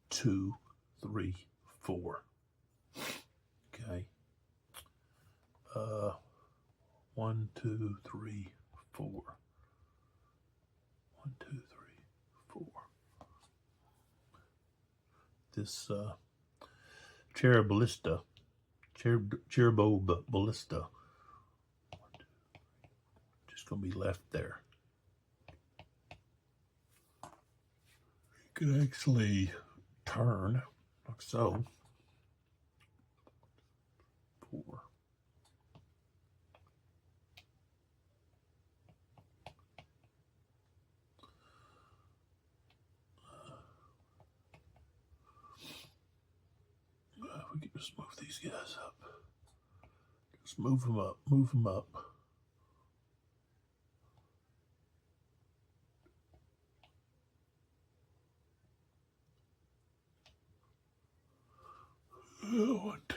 2, 3, 4. Okay. 1, 2, 3, 4. 1, 2, 3, 4. This Cheruballista, Cheruballista, just gonna be left there. You could actually turn like so. 4. We can just move these guys up. Just move them up, move them up. Oh, 1, 2, 3,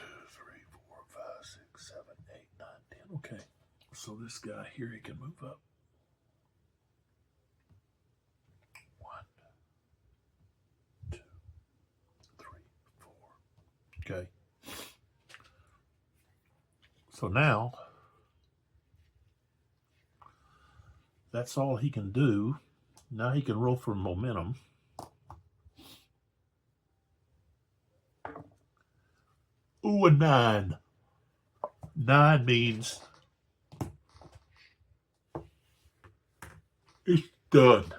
4, 5, 6, 7, 8, 9, 10. Okay. So this guy here, he can move up. 1, 2, 3, 4. Okay. So now, that's all he can do. Now he can roll for momentum. Ooh, a 9. 9 means it's done.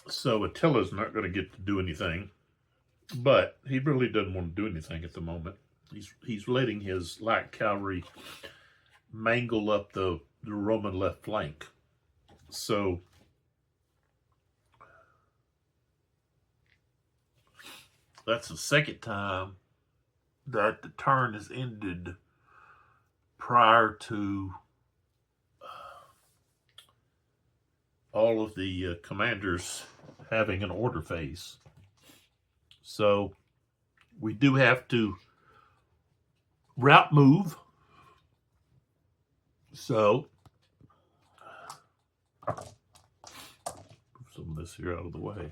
So Attila's not going to get to do anything, but he really doesn't want to do anything at the moment. He's letting his light cavalry mangle up the Roman left flank. So that's the second time that the turn has ended prior to all of the commanders having an order phase. So we do have to route move. So move some of this here out of the way.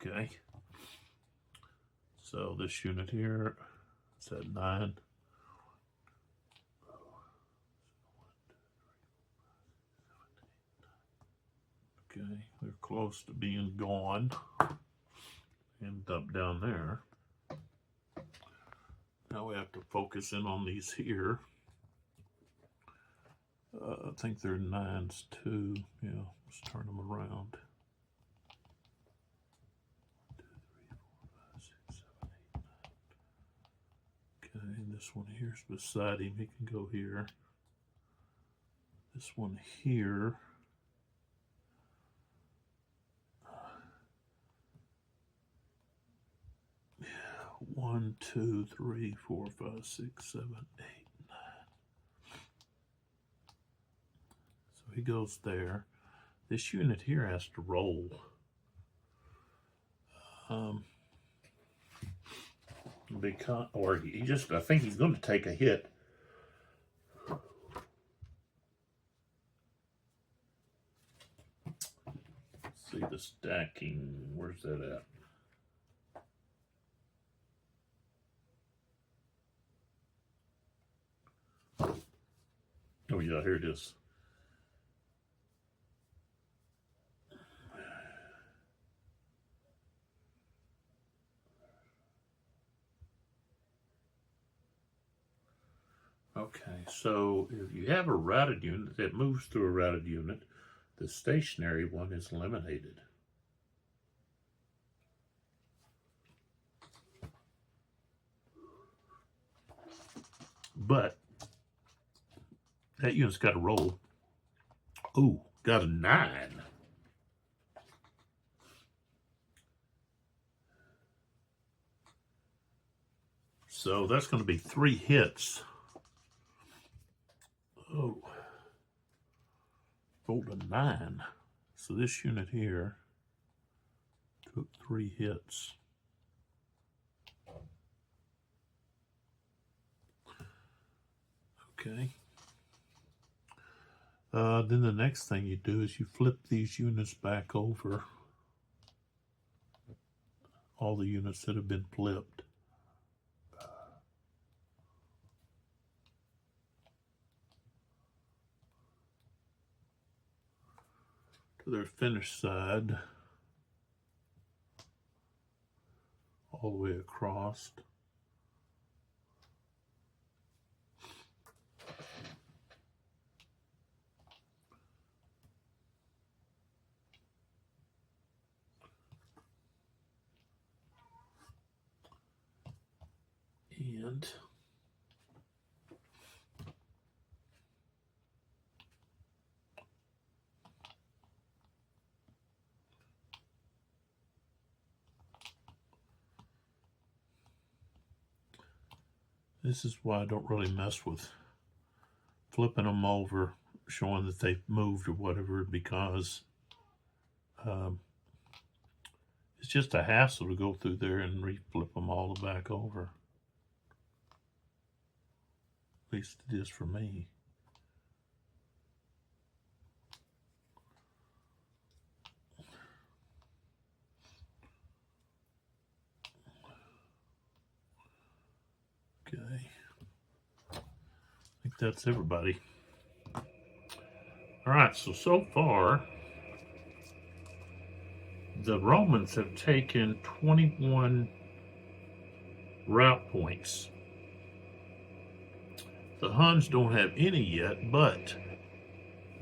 Okay. So this unit here is at 9. Okay, they're close to being gone. End up down there. Now we have to focus in on these here. I think they're 9s too. Yeah, let's turn them around. 1, 2, 3, 4, 5, 6, 7, 8, 9. Okay, and this one here's beside him. He can go here. This one here. 1, 2, 3, 4, 5, 6, 7, 8, 9. So he goes there. This unit here has to roll. because, or he just, I think he's going to take a hit. Let's see the stacking. Where's that at? Oh yeah, here it is. Okay, so if you have a routed unit that moves through a routed unit, the stationary one is eliminated. But that unit's got to roll. Ooh, got a 9. So that's going to be 3 hits. Oh, rolled a 9. So this unit here took 3 hits. Okay. Then the next thing you do is you flip these units back over. All the units that have been flipped. To their finished side. All the way across. And this is why I don't really mess with flipping them over, showing that they've moved or whatever, because it's just a hassle to go through there and re-flip them all back over. At least it is for me. Okay. I think that's everybody. All right, so far, the Romans have taken 21 route points. The Huns don't have any yet, but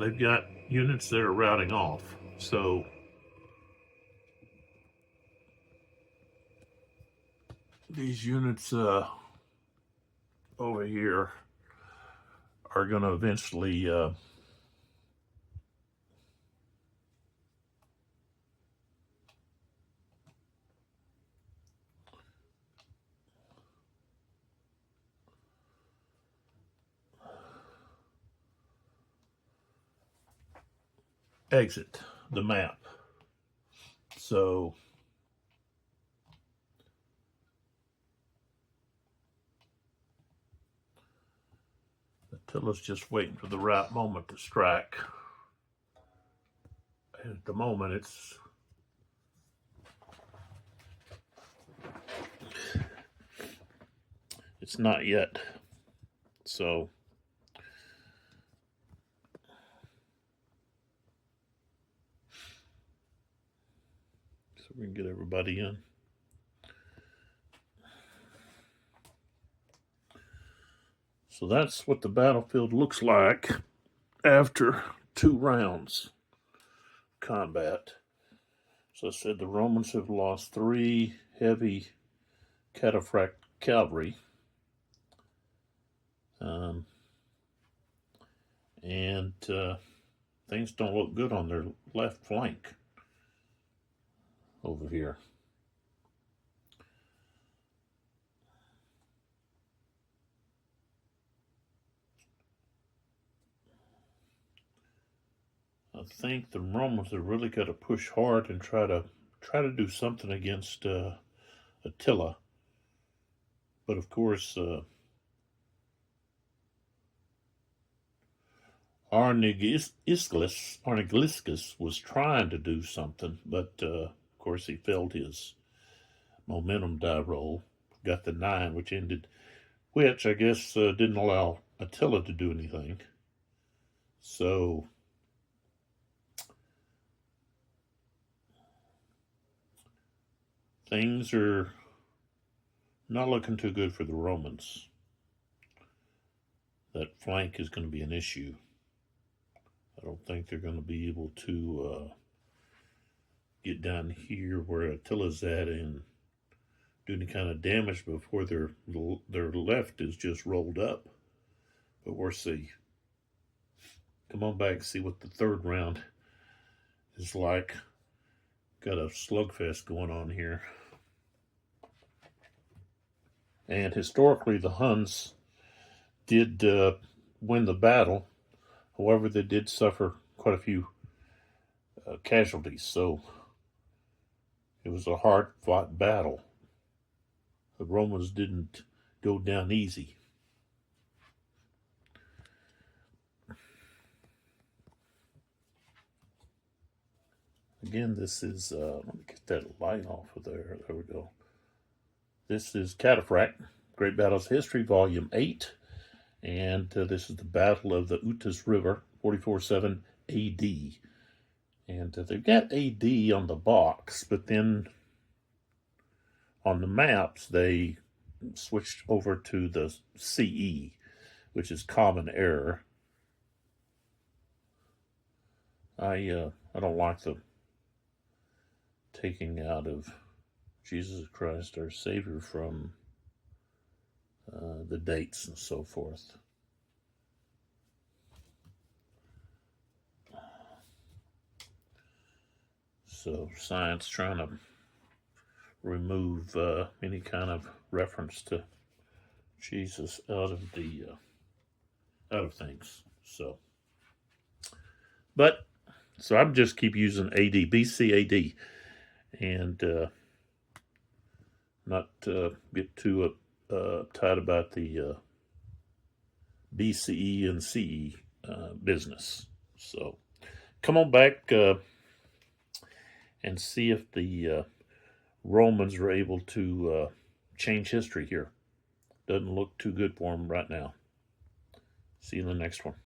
they've got units that are routing off. So these units over here are going to eventually exit the map. So Attila's just waiting for the right moment to strike. And at the moment, it's not yet. So we can get everybody in. So that's what the battlefield looks like after 2 rounds combat. So I said the Romans have lost 3 heavy Cataphract cavalry. And things don't look good on their left flank over here. I think the Romans have really got to push hard and try to do something against Attila. But of course, Arnagliscus was trying to do something, but of course he failed his momentum die roll. Got the 9, which I guess didn't allow Attila to do anything. So things are not looking too good for the Romans. That flank is going to be an issue. I don't think they're going to be able to get down here where Attila's at and do any kind of damage before their left is just rolled up. But we'll see. Come on back and see what the third round is like. Got a slugfest going on here. And historically, the Huns did win the battle. However, they did suffer quite a few casualties. So it was a hard-fought battle. The Romans didn't go down easy. Again, this is, let me get that light off of there. There we go. This is Cataphract, Great Battles History, Volume 8. And this is the Battle of the Utus River, 44-7 AD. And they've got AD on the box, but then on the maps, they switched over to the CE, which is common error. I don't like the taking out of Jesus Christ, our Savior, from the dates and so forth. So science trying to remove any kind of reference to Jesus out of things. So I'm just keep using AD, BC AD, and not get too tight about the BCE and CE business. So come on back and see if the Romans are able to change history here. Doesn't look too good for them right now. See you in the next one.